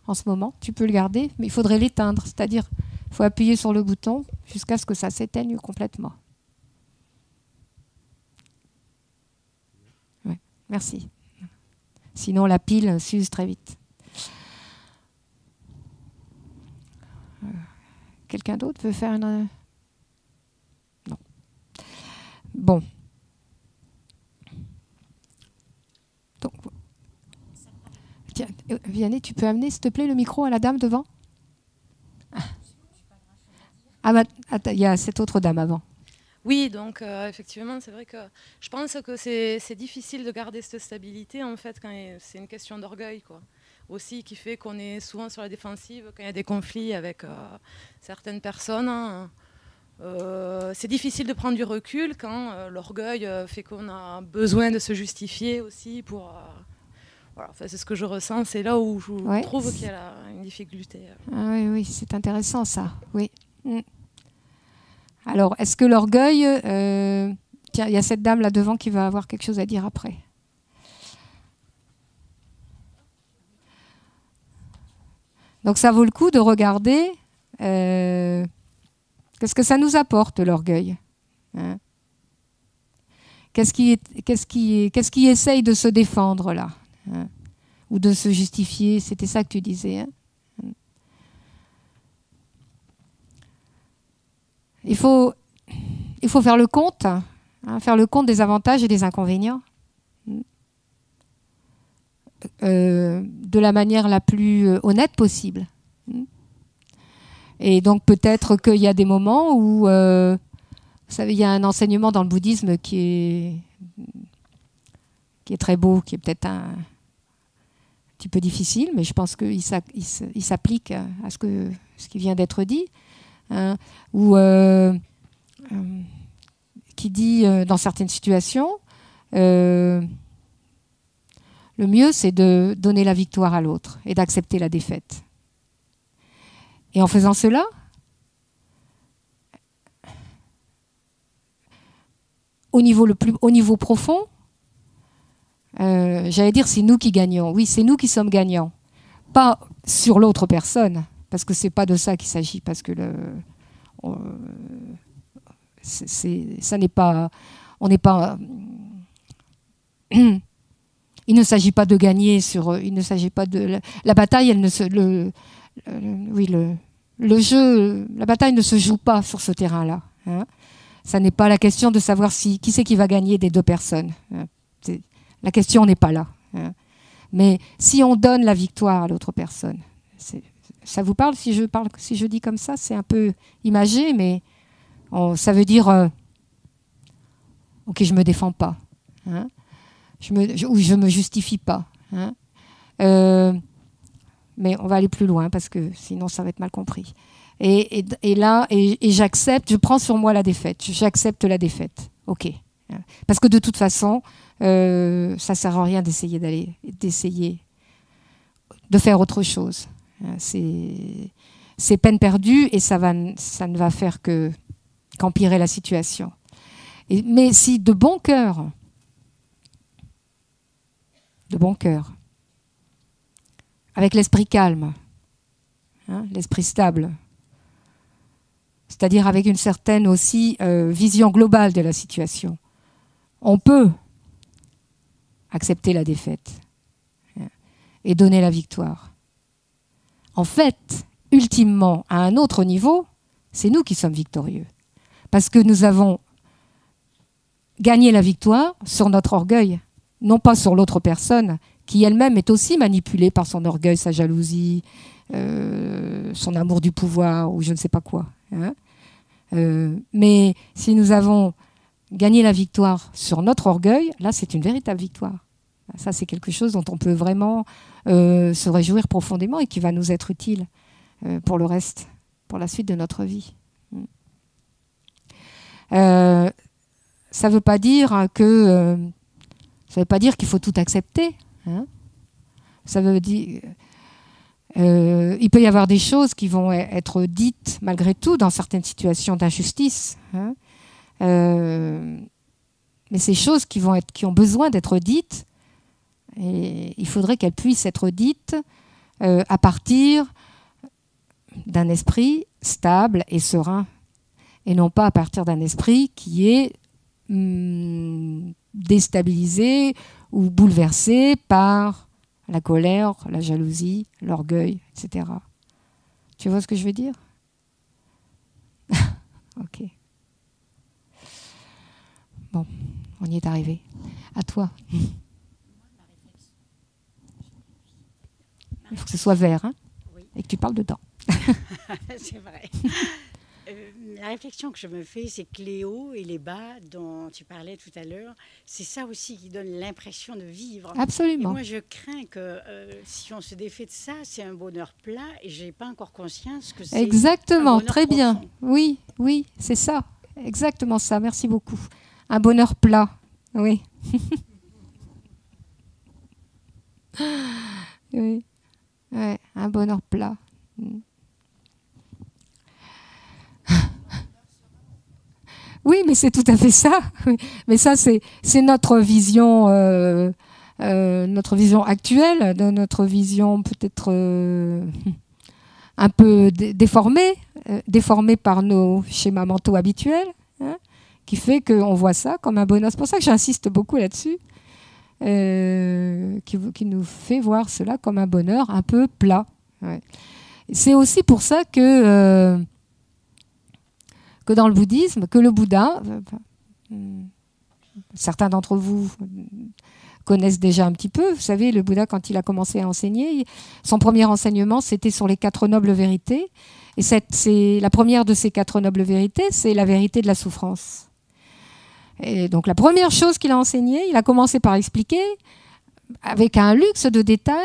en ce moment, tu peux le garder, mais il faudrait l'éteindre, c'est-à-dire il faut appuyer sur le bouton jusqu'à ce que ça s'éteigne complètement. Ouais, merci. Sinon, la pile s'use très vite. Quelqu'un d'autre veut faire une... Non. Bon. Donc, tiens, Vianney, tu peux amener, s'il te plaît, le micro à la dame devant? Ah bah, il y a cette autre dame avant. Oui, donc effectivement, c'est vrai que je pense que c'est difficile de garder cette stabilité, en fait, quand c'est une question d'orgueil, quoi. Aussi, qui fait qu'on est souvent sur la défensive quand il y a des conflits avec certaines personnes. Hein. C'est difficile de prendre du recul quand l'orgueil fait qu'on a besoin de se justifier aussi pour... voilà, enfin, c'est ce que je ressens, c'est là où je trouve qu'il y a une difficulté. Ah oui, c'est intéressant ça, oui. Alors, est-ce que l'orgueil... Tiens, il y a cette dame là devant qui va avoir quelque chose à dire après. Donc ça vaut le coup de regarder qu'est-ce que ça nous apporte, l'orgueil, hein? Qu'est-ce qui essaye de se défendre là, hein? Ou de se justifier, c'était ça que tu disais, hein? il faut faire le compte, faire le compte des avantages et des inconvénients de la manière la plus honnête possible. Et donc peut-être qu'il y a des moments où, vous savez, il y a un enseignement dans le bouddhisme qui est très beau, qui est peut-être un petit peu difficile, mais je pense qu'il s'applique à ce qui vient d'être dit, qui dit dans certaines situations, le mieux c'est de donner la victoire à l'autre et d'accepter la défaite. Et en faisant cela, au niveau profond, j'allais dire c'est nous qui gagnons. Oui, c'est nous qui sommes gagnants. Pas sur l'autre personne, parce que c'est pas de ça qu'il s'agit, parce que ça n'est pas... On n'est pas... Il ne s'agit pas de gagner sur... Il ne s'agit pas de... La bataille, elle ne se... Le jeu, la bataille ne se joue pas sur ce terrain-là. Ça n'est pas la question de savoir qui c'est qui va gagner des deux personnes. La question n'est pas là. Mais si on donne la victoire à l'autre personne, ça vous parle si je dis comme ça, c'est un peu imagé, mais ça veut dire ok, je me défends pas, je me justifie pas. Mais on va aller plus loin parce que sinon ça va être mal compris. Et là, j'accepte, je prends sur moi la défaite. J'accepte la défaite. Ok. Parce que de toute façon, ça sert à rien d'essayer de faire autre chose. C'est peine perdue et ça ne va faire qu'empirer la situation. Mais si de bon cœur, avec l'esprit calme, l'esprit stable, c'est-à-dire avec une certaine aussi vision globale de la situation, on peut accepter la défaite et donner la victoire. En fait, ultimement, à un autre niveau, c'est nous qui sommes victorieux. Parce que nous avons gagné la victoire sur notre orgueil, non pas sur l'autre personne, qui elle-même est aussi manipulée par son orgueil, sa jalousie, son amour du pouvoir, ou je ne sais pas quoi. Mais si nous avons gagné la victoire sur notre orgueil, là c'est une véritable victoire. Ça c'est quelque chose dont on peut vraiment se réjouir profondément et qui va nous être utile pour le reste, pour la suite de notre vie. Ça ne veut pas dire qu'il faut tout accepter. Ça veut dire... il peut y avoir des choses qui vont être dites malgré tout dans certaines situations d'injustice. Mais ces choses qui ont besoin d'être dites, et il faudrait qu'elles puissent être dites à partir d'un esprit stable et serein, et non pas à partir d'un esprit qui est déstabilisé ou bouleversé par la colère, la jalousie, l'orgueil, etc. Tu vois ce que je veux dire? Ok. Bon, on y est arrivé. À toi. Il faut que ce soit vert, oui. Et que tu parles dedans. C'est vrai. La réflexion que je me fais, c'est que les hauts et les bas dont tu parlais tout à l'heure, c'est ça aussi qui donne l'impression de vivre. Absolument. Et moi, je crains que si on se défait de ça, c'est un bonheur plat et je n'ai pas encore conscience que c'est exactement, un bonheur très bien. profond. Oui, oui, c'est ça. Exactement ça. Merci beaucoup. Un bonheur plat. Oui. Oui. Ouais, un bonheur plat. Oui, mais c'est tout à fait ça. Mais ça, c'est notre vision actuelle, notre vision peut-être un peu déformée par nos schémas mentaux habituels, qui fait qu'on voit ça comme un bonheur. C'est pour ça que j'insiste beaucoup là-dessus, qui nous fait voir cela comme un bonheur un peu plat. Ouais. C'est aussi pour ça que que dans le bouddhisme, que le Bouddha, certains d'entre vous connaissent déjà un petit peu, vous savez, le Bouddha, quand il a commencé à enseigner, son premier enseignement, c'était sur les 4 nobles vérités. Et c'est la première de ces 4 nobles vérités, c'est la vérité de la souffrance. Et donc la première chose qu'il a enseignée, il a commencé par expliquer, avec un luxe de détails,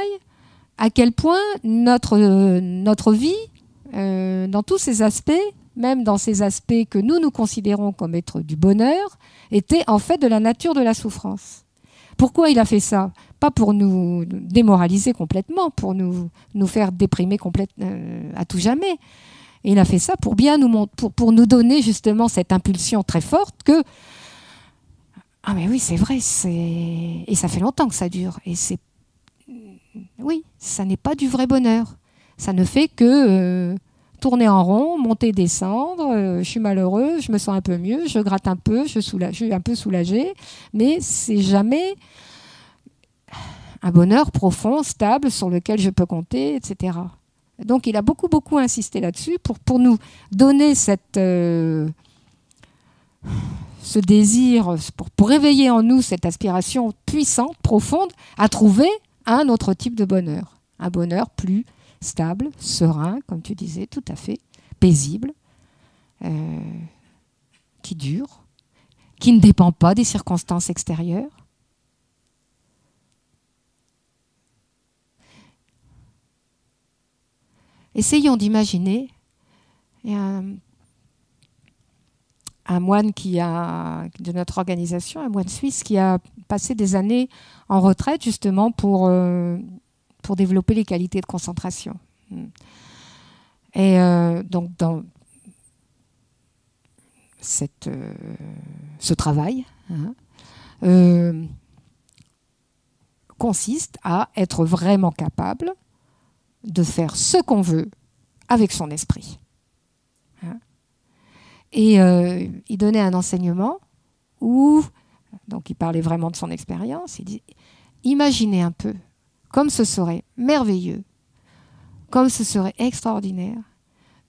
à quel point notre vie, dans tous ses aspects, même dans ces aspects que nous considérons comme être du bonheur, était en fait de la nature de la souffrance. Pourquoi il a fait ça? Pas pour nous démoraliser complètement, pour nous faire déprimer à tout jamais. Et il a fait ça pour bien pour nous donner justement cette impulsion très forte que ah mais oui, c'est vrai, et ça fait longtemps que ça dure. Et oui, ça n'est pas du vrai bonheur. Ça ne fait que tourner en rond, monter, descendre. Je suis malheureux, je me sens un peu mieux, je gratte un peu, je suis un peu soulagée, mais c'est jamais un bonheur profond, stable, sur lequel je peux compter, etc. Donc il a beaucoup insisté là-dessus pour nous donner ce désir, pour réveiller en nous cette aspiration puissante, profonde, à trouver un autre type de bonheur. Un bonheur plus stable, serein, comme tu disais, tout à fait, paisible, qui dure, qui ne dépend pas des circonstances extérieures. Essayons d'imaginer un moine de notre organisation, un moine suisse qui a passé des années en retraite justement pour développer les qualités de concentration. Et donc dans ce travail consiste à être vraiment capable de faire ce qu'on veut avec son esprit. Et il donnait un enseignement où, donc il parlait vraiment de son expérience, il dit, imaginez un peu comme ce serait merveilleux, comme ce serait extraordinaire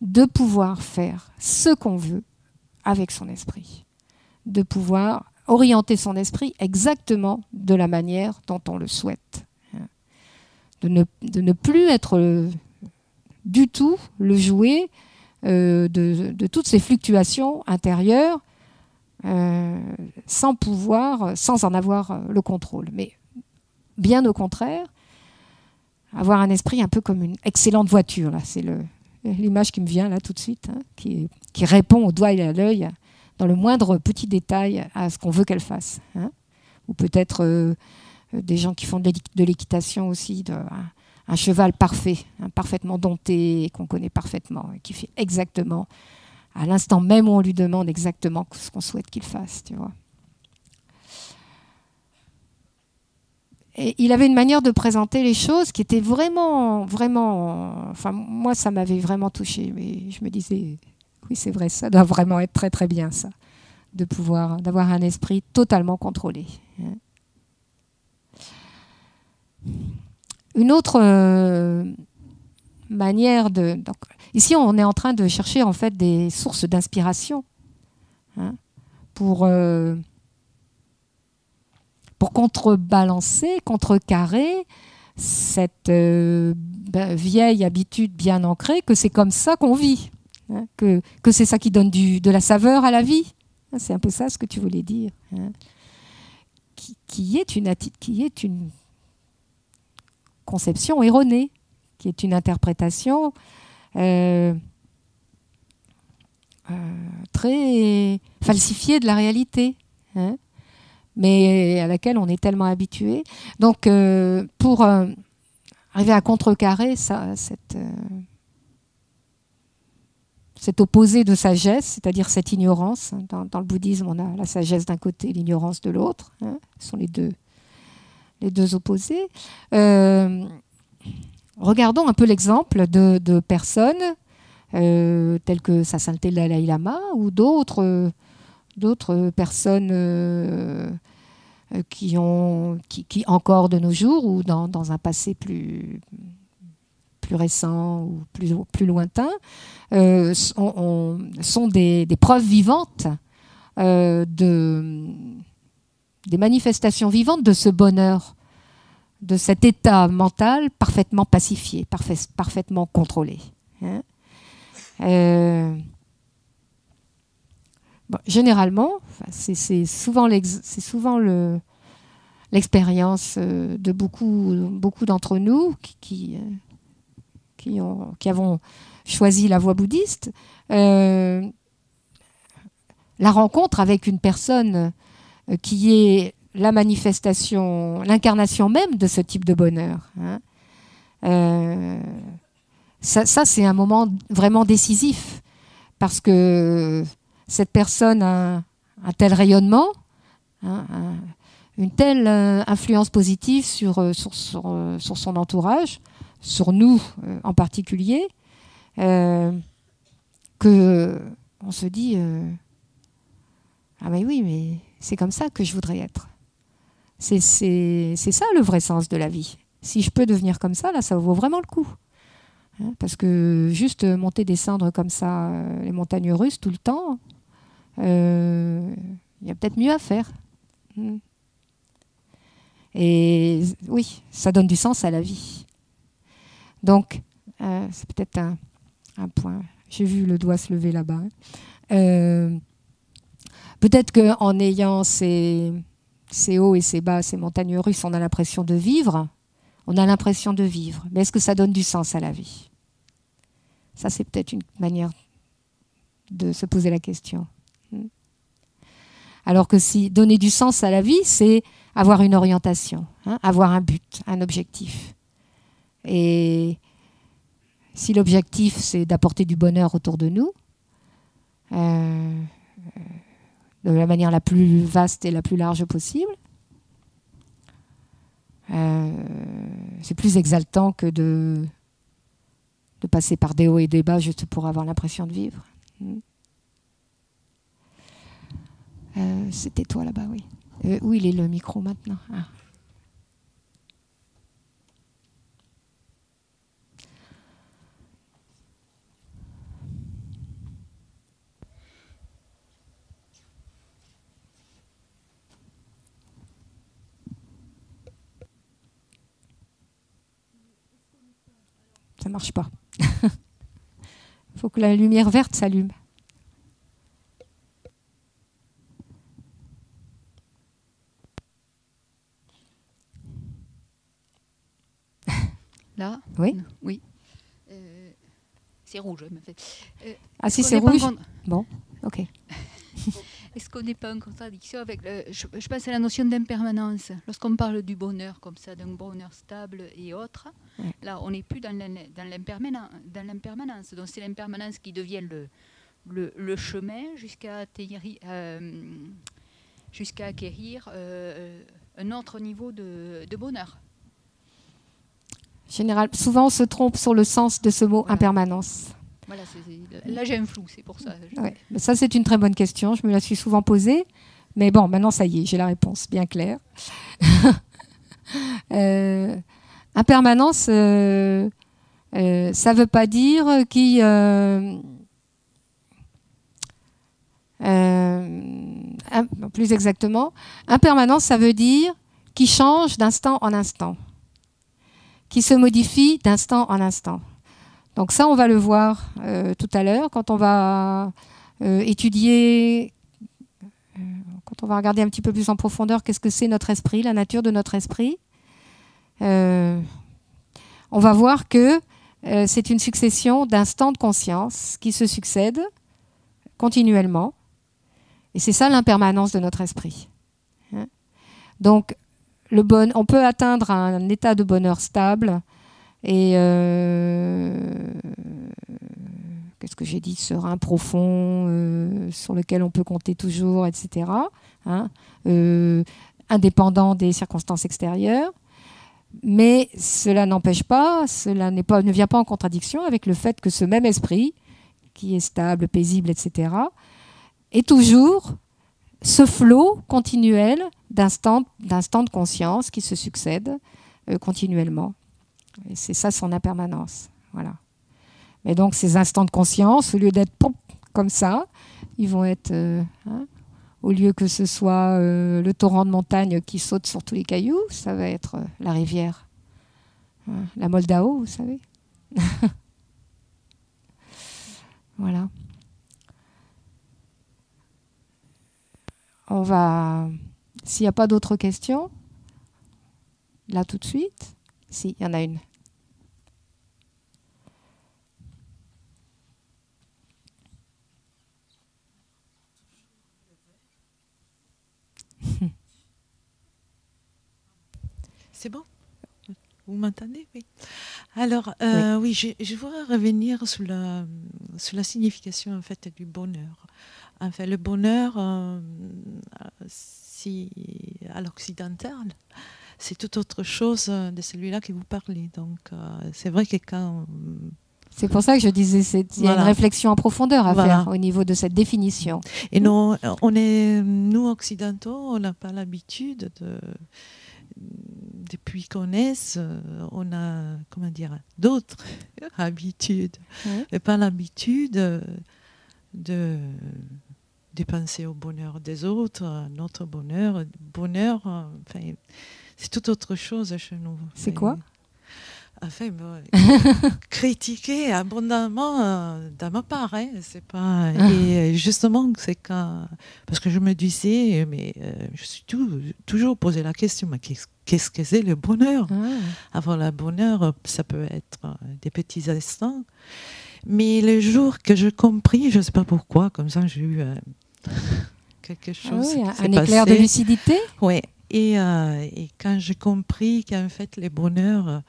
de pouvoir faire ce qu'on veut avec son esprit, de pouvoir orienter son esprit exactement de la manière dont on le souhaite. De ne plus être du tout le jouet de toutes ces fluctuations intérieures sans en avoir le contrôle. Mais bien au contraire, avoir un esprit un peu comme une excellente voiture. Là, c'est l'image qui me vient là tout de suite, qui répond au doigt et à l'œil dans le moindre petit détail à ce qu'on veut qu'elle fasse. Ou peut-être des gens qui font de l'équitation aussi, un cheval parfait, parfaitement dompté, qu'on connaît parfaitement, et qui fait exactement, à l'instant même où on lui demande exactement ce qu'on souhaite qu'il fasse, tu vois. Et il avait une manière de présenter les choses qui était vraiment, enfin moi ça m'avait vraiment touchée, mais je me disais, oui c'est vrai, ça doit vraiment être très très bien ça, d'avoir un esprit totalement contrôlé. Une autre manière donc, ici, on est en train de chercher en fait des sources d'inspiration pour contrebalancer, contrecarrer cette vieille habitude bien ancrée que c'est comme ça qu'on vit, que c'est ça qui donne de la saveur à la vie. C'est un peu ça ce que tu voulais dire. Qui est une conception erronée, qui est une interprétation très falsifiée de la réalité, mais à laquelle on est tellement habitué. Donc, pour arriver à contrecarrer cet opposé de sagesse, c'est-à-dire cette ignorance, dans le bouddhisme, on a la sagesse d'un côté, l'ignorance de l'autre, ce sont les deux opposés. Regardons un peu l'exemple de personnes telles que Sa Sainteté le Dalai Lama ou d'autres personnes qui encore de nos jours ou dans un passé plus plus récents ou plus lointains, sont des preuves vivantes, des manifestations vivantes de ce bonheur, de cet état mental parfaitement pacifié, parfaitement contrôlé. Hein. Bon, généralement, c'est souvent l'expérience de beaucoup d'entre nous qui avons choisi la voie bouddhiste, la rencontre avec une personne qui est la manifestation, l'incarnation même de ce type de bonheur. Hein. Ça, c'est un moment vraiment décisif, parce que cette personne a un tel rayonnement, hein, une telle influence positive sur son entourage, sur nous en particulier, qu'on se dit ah mais oui, mais c'est comme ça que je voudrais être. C'est ça le vrai sens de la vie. Si je peux devenir comme ça, là, ça vaut vraiment le coup. Hein, parce que juste monter, descendre comme ça les montagnes russes tout le temps, il y a peut-être mieux à faire. Et oui, ça donne du sens à la vie. Donc, c'est peut-être un point. J'ai vu le doigt se lever là-bas. Peut-être qu'en ayant ces hauts et ces bas, ces montagnes russes, on a l'impression de vivre. On a l'impression de vivre. Mais est-ce que ça donne du sens à la vie? Ça, c'est peut-être une manière de se poser la question. Alors que si donner du sens à la vie, c'est avoir une orientation, hein, avoir un but, un objectif. Et si l'objectif, c'est d'apporter du bonheur autour de nous, de la manière la plus vaste et la plus large possible, c'est plus exaltant que de passer par des hauts et des bas juste pour avoir l'impression de vivre. C'était toi là-bas, oui. Où il est le micro maintenant? Ah. Ça marche pas. Il faut que la lumière verte s'allume. Là? Oui. Oui. C'est rouge, en fait. Ah si, c'est rouge. Bon, ok. Est-ce qu'on n'est pas en contradiction avec... je pense à la notion d'impermanence. Lorsqu'on parle du bonheur comme ça, d'un bonheur stable et autre, ouais. Là, on n'est plus dans l'impermanence. Donc c'est l'impermanence qui devient le chemin jusqu'à acquérir un autre niveau de bonheur. Souvent, on se trompe sur le sens de ce mot, voilà. Impermanence. Voilà, là j'ai un flou, c'est pour ça. Ouais. Mais ça, c'est une très bonne question. Je me la suis souvent posée. Mais bon, maintenant, ça y est, j'ai la réponse bien claire. Impermanence, ça ne veut pas dire plus exactement, impermanence, ça veut dire qui change d'instant en instant, qui se modifie d'instant en instant. Donc ça, on va le voir tout à l'heure quand on va étudier, quand on va regarder un petit peu plus en profondeur qu'est-ce que c'est notre esprit, la nature de notre esprit. On va voir que c'est une succession d'instants de conscience qui se succèdent continuellement. Et c'est ça l'impermanence de notre esprit. Hein? Donc, on peut atteindre un état de bonheur stable et qu'est-ce que j'ai dit, serein, profond, sur lequel on peut compter toujours, etc. Hein, indépendant des circonstances extérieures. Mais cela n'empêche pas, ne vient pas en contradiction avec le fait que ce même esprit, qui est stable, paisible, etc., est toujours ce flot continuel d'instants de conscience qui se succèdent continuellement. Et c'est ça son impermanence. Voilà. Mais donc ces instants de conscience, au lieu d'être comme ça, ils vont être, au lieu que ce soit le torrent de montagne qui saute sur tous les cailloux, ça va être la rivière, la Moldao, vous savez. Voilà. On va, s'il n'y a pas d'autres questions, là tout de suite, si, il y en a une. C'est bon? Vous m'entendez? Oui. Alors, oui, je voudrais revenir sur la signification en fait du bonheur. Enfin, le bonheur, si à l'occidental, c'est tout autre chose de celui-là que vous parlez. Donc, c'est vrai que quand... C'est pour ça que je disais, il y a une réflexion en profondeur à faire au niveau de cette définition. Et nous, occidentaux, on n'a pas l'habitude depuis qu'on est, on a, comment dire, d'autres habitudes. Et pas l'habitude de penser au bonheur des autres, notre bonheur. Bonheur, enfin, c'est tout autre chose chez nous. C'est quoi? Enfin, critiquer abondamment de ma part, hein, c'est pas. Et justement, c'est quand, parce que je me disais, mais je suis toujours posé la question, mais qu'est-ce que c'est le bonheur? Avoir le bonheur, ça peut être des petits instants, mais le jour que je compris, je sais pas pourquoi, comme ça j'ai eu quelque chose. Un éclair de lucidité. Oui. Et quand j'ai compris qu'en fait le bonheur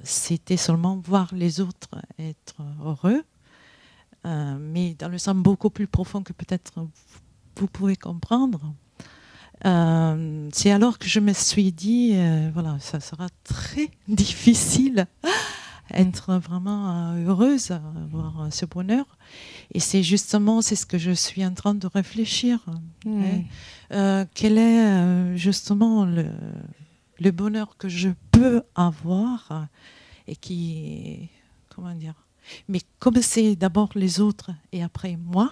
c'était seulement voir les autres être heureux, mais dans le sens beaucoup plus profond que peut-être vous pouvez comprendre. C'est alors que je me suis dit, voilà, ça sera très difficile être vraiment heureuse, avoir ce bonheur. Et c'est justement, c'est ce que je suis en train de réfléchir. Quel est justement le bonheur que je peux avoir et qui, comment dire, mais comme c'est d'abord les autres et après moi,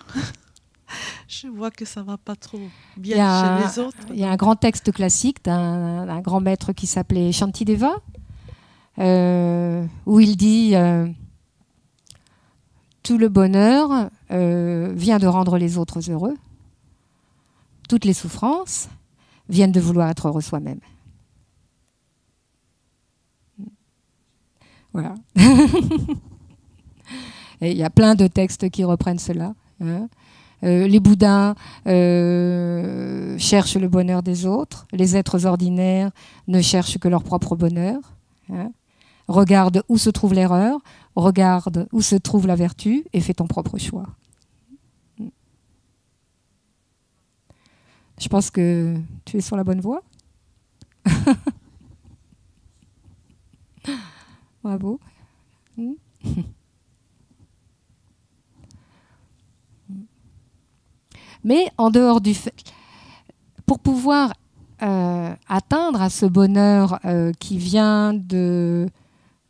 je vois que ça va pas trop bien chez les autres. Il y a un grand texte classique d'un grand maître qui s'appelait Shantideva, où il dit tout le bonheur vient de rendre les autres heureux, toutes les souffrances viennent de vouloir être heureux soi-même. Voilà. Et il y a plein de textes qui reprennent cela. Les Bouddhas cherchent le bonheur des autres. Les êtres ordinaires ne cherchent que leur propre bonheur. Regarde où se trouve l'erreur, regarde où se trouve la vertu et fais ton propre choix. Je pense que tu es sur la bonne voie. Bravo. Mais en dehors du fait, pour pouvoir atteindre à ce bonheur qui vient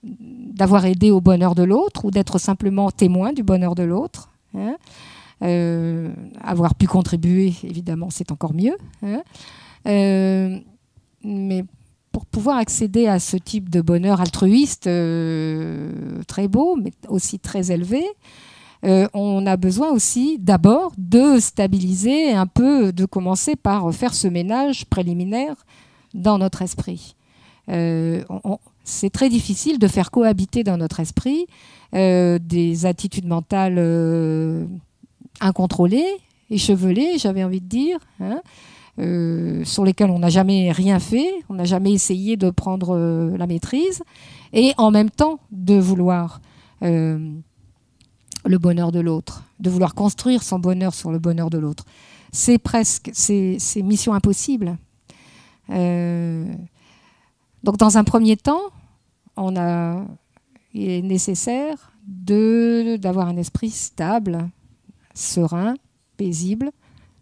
d'avoir aidé au bonheur de l'autre ou d'être simplement témoin du bonheur de l'autre, avoir pu contribuer, évidemment, c'est encore mieux. Mais pour pouvoir accéder à ce type de bonheur altruiste très beau, mais aussi très élevé, on a besoin aussi d'abord de stabiliser un peu, de commencer par faire ce ménage préliminaire dans notre esprit. C'est très difficile de faire cohabiter dans notre esprit des attitudes mentales incontrôlées, échevelées, j'avais envie de dire, sur lesquelles on n'a jamais rien fait, on n'a jamais essayé de prendre la maîtrise, et en même temps de vouloir le bonheur de l'autre, de vouloir construire son bonheur sur le bonheur de l'autre. C'est mission impossible. Donc dans un premier temps, il est nécessaire d'avoir un esprit stable, serein, paisible,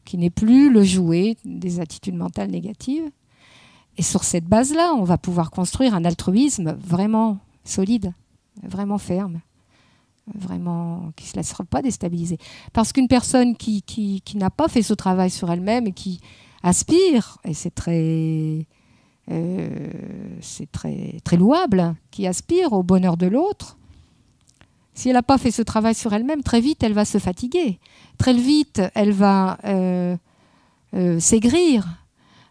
qui n'est plus le jouet des attitudes mentales négatives. Et sur cette base-là, on va pouvoir construire un altruisme vraiment solide, vraiment ferme, vraiment qui ne se laissera pas déstabiliser. Parce qu'une personne qui n'a pas fait ce travail sur elle-même et qui aspire, et c'est très louable, qui aspire au bonheur de l'autre, si elle n'a pas fait ce travail sur elle-même, très vite, elle va se fatiguer. Très vite, elle va s'aigrir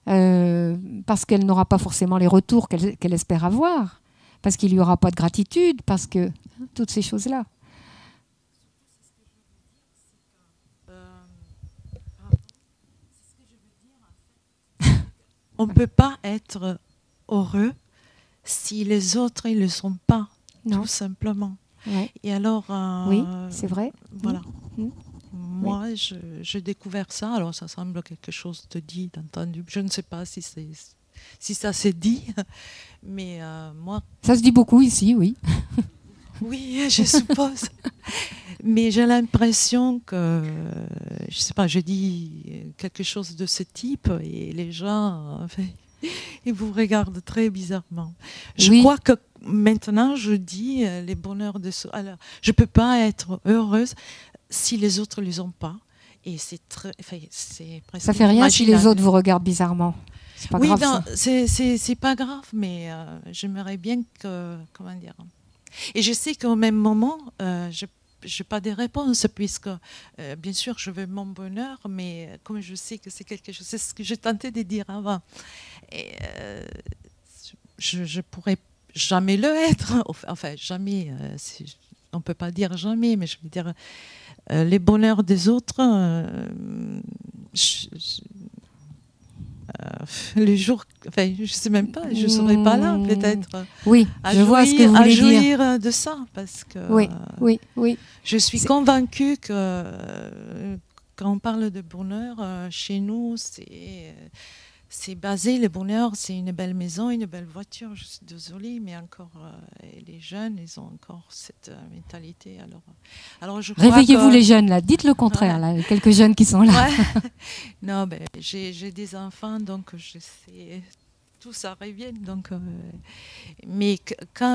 parce qu'elle n'aura pas forcément les retours qu'elle espère avoir, parce qu'il n'y aura pas de gratitude, parce que toutes ces choses-là. On ne peut pas être heureux si les autres ils le sont pas, Non. tout simplement. Ouais. Et alors, Oui, c'est vrai. voilà. Mm. Moi, j'ai découvert ça. Alors, ça semble quelque chose de dit, d'entendu. Je ne sais pas si ça s'est dit, mais moi. Ça se dit beaucoup ici, oui. Oui, je suppose. Mais j'ai l'impression que, je sais pas, je dis quelque chose de ce type et les gens, enfin, ils vous regardent très bizarrement. Je Oui. crois que maintenant, je dis les bonheurs de soi. Alors, je peux pas être heureuse si les autres les ont pas. Et c'est très, enfin, c'est presque Ça fait rien si les inimaginable. autres vous regardent bizarrement. C'est pas Oui, grave. non, Ça. c'est pas grave, mais j'aimerais bien que, comment dire. Et je sais qu'au même moment, je n'ai pas de réponse, puisque bien sûr, je veux mon bonheur, mais comme je sais que c'est quelque chose, c'est ce que je tentais de dire avant. Et je ne pourrais jamais le être, enfin, jamais, on ne peut pas dire jamais, mais je veux dire, les bonheurs des autres, le jour, enfin, je ne sais même pas, je ne serai pas là, peut-être. Oui, je vois ce que vous voulez dire. À jouir de ça, parce que Oui. je suis convaincue que quand on parle de bonheur, chez nous, c'est basé, le bonheur, c'est une belle maison, une belle voiture. Je suis désolée, mais encore, les jeunes, ils ont encore cette mentalité. Alors je crois Réveillez-vous que... les jeunes, là. Dites le contraire, là. Quelques jeunes qui sont là. Ouais. Non, ben, j'ai des enfants, donc je sais, tout ça revient. Donc, mais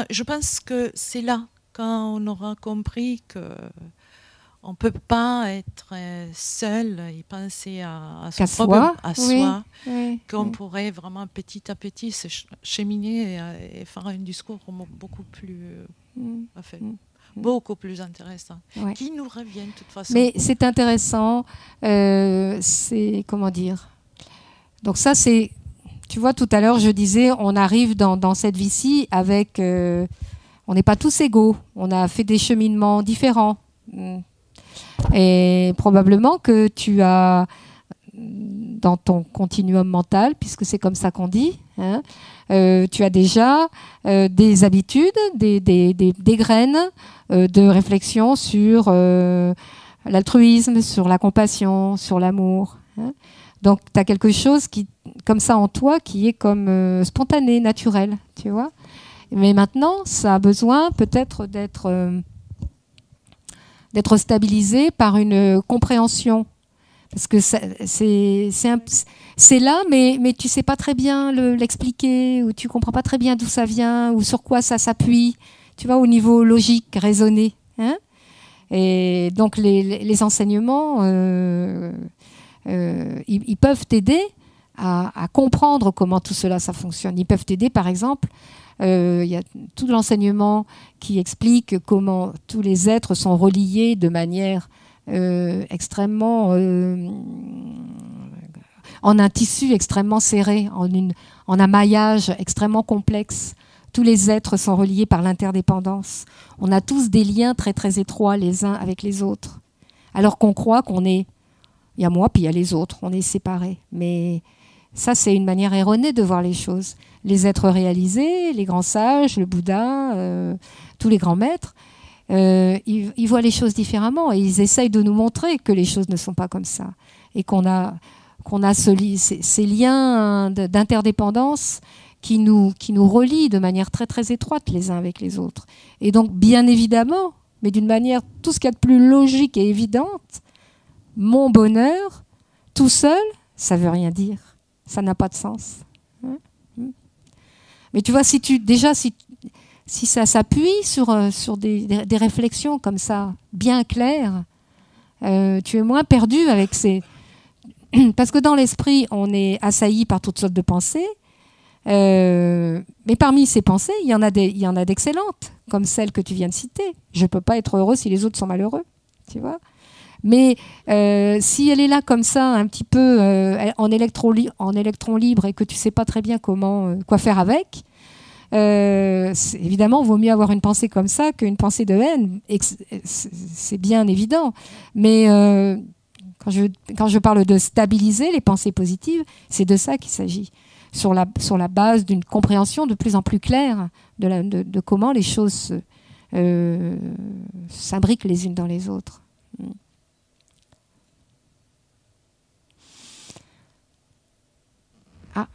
je pense que c'est là, quand on aura compris que on ne peut pas être seul et penser à son problème, à soi, qu'on pourrait vraiment petit à petit se cheminer et faire un discours beaucoup plus, beaucoup plus intéressant, qui nous revient de toute façon. Mais c'est intéressant, c'est, comment dire, donc ça c'est, tu vois, tout à l'heure je disais, on arrive dans cette vie-ci avec, on n'est pas tous égaux, on a fait des cheminements différents. Et probablement que tu as, dans ton continuum mental, puisque c'est comme ça qu'on dit, hein, tu as déjà des habitudes, des graines de réflexion sur l'altruisme, sur la compassion, sur l'amour. Hein. Donc tu as quelque chose qui, comme ça en toi qui est comme spontané, naturel, tu vois. Mais maintenant, ça a besoin peut-être d'être stabilisé par une compréhension. Parce que c'est là, mais tu ne sais pas très bien l'expliquer, ou tu ne comprends pas très bien d'où ça vient, ou sur quoi ça s'appuie, tu vois, au niveau logique, raisonné. Hein. Et donc les enseignements, ils peuvent t'aider à comprendre comment tout cela, ça fonctionne. Ils peuvent t'aider, par exemple, il y a tout l'enseignement qui explique comment tous les êtres sont reliés de manière extrêmement en un tissu extrêmement serré, en un maillage extrêmement complexe. Tous les êtres sont reliés par l'interdépendance. On a tous des liens très très étroits les uns avec les autres. Alors qu'on croit qu'on est, il y a moi puis il y a les autres, on est séparés. Mais ça, c'est une manière erronée de voir les choses. Les êtres réalisés, les grands sages, le Bouddha, tous les grands maîtres, ils voient les choses différemment et ils essayent de nous montrer que les choses ne sont pas comme ça et qu'on a ces liens d'interdépendance qui nous relient de manière très très étroite les uns avec les autres. Et donc, bien évidemment, mais d'une manière tout ce qu'il y a de plus logique et évidente, mon bonheur, tout seul, ça ne veut rien dire. Ça n'a pas de sens. Mais tu vois, si si ça s'appuie sur des réflexions comme ça, bien claires, tu es moins perdu avec ces... Parce que dans l'esprit, on est assailli par toutes sortes de pensées, mais parmi ces pensées, il y en a d'excellentes, comme celle que tu viens de citer. Je ne peux pas être heureux si les autres sont malheureux, tu vois. Mais si elle est là comme ça, un petit peu en électron libre, et que tu ne sais pas très bien quoi faire avec, évidemment, il vaut mieux avoir une pensée comme ça qu'une pensée de haine. C'est bien évident. Mais quand je parle de stabiliser les pensées positives, c'est de ça qu'il s'agit. Sur la base d'une compréhension de plus en plus claire de comment les choses s'imbriquent les unes dans les autres. Ah.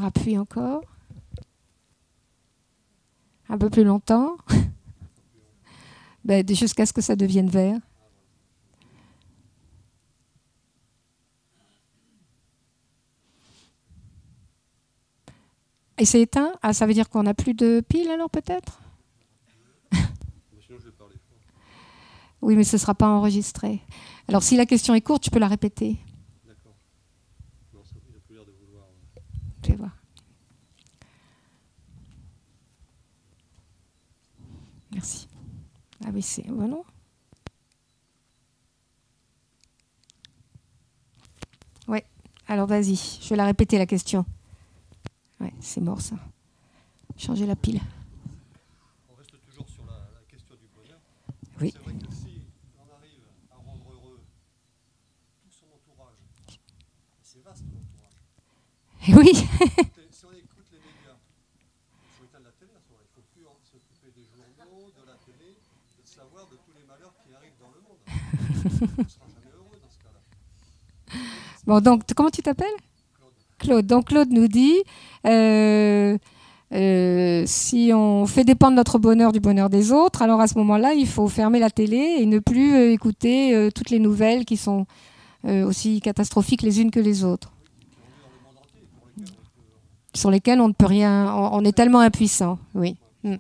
Appuie encore. Un peu plus longtemps. Jusqu'à ce que ça devienne vert. Et c'est éteint? Ah, ça veut dire qu'on n'a plus de piles alors peut-être? Oui, mais ce ne sera pas enregistré. Alors si la question est courte, tu peux la répéter. D'accord. Non, ça n'a plus l'air de vouloir. Je vais voir. Merci. Ah oui, c'est... Oh non. Ouais. Alors vas-y, je vais la répéter la question. Ouais, c'est mort ça. Changer la pile. On reste toujours sur la question du bonheur. Oui. C'est vrai que si on arrive à rendre heureux tout son entourage, c'est vaste l'entourage. Oui. Si on écoute les médias, il faut éteindre la télé à ce moment-là. Il ne faut plus s'occuper des journaux, de la télé, de savoir de tous les malheurs qui arrivent dans le monde. On ne sera jamais heureux dans ce cas-là. Bon, donc, comment tu t'appelles ? Claude. Donc Claude nous dit, si on fait dépendre notre bonheur du bonheur des autres, alors à ce moment-là, il faut fermer la télé et ne plus écouter toutes les nouvelles qui sont aussi catastrophiques les unes que les autres, sur lesquelles on ne peut rien, on est tellement impuissant. Oui. Alors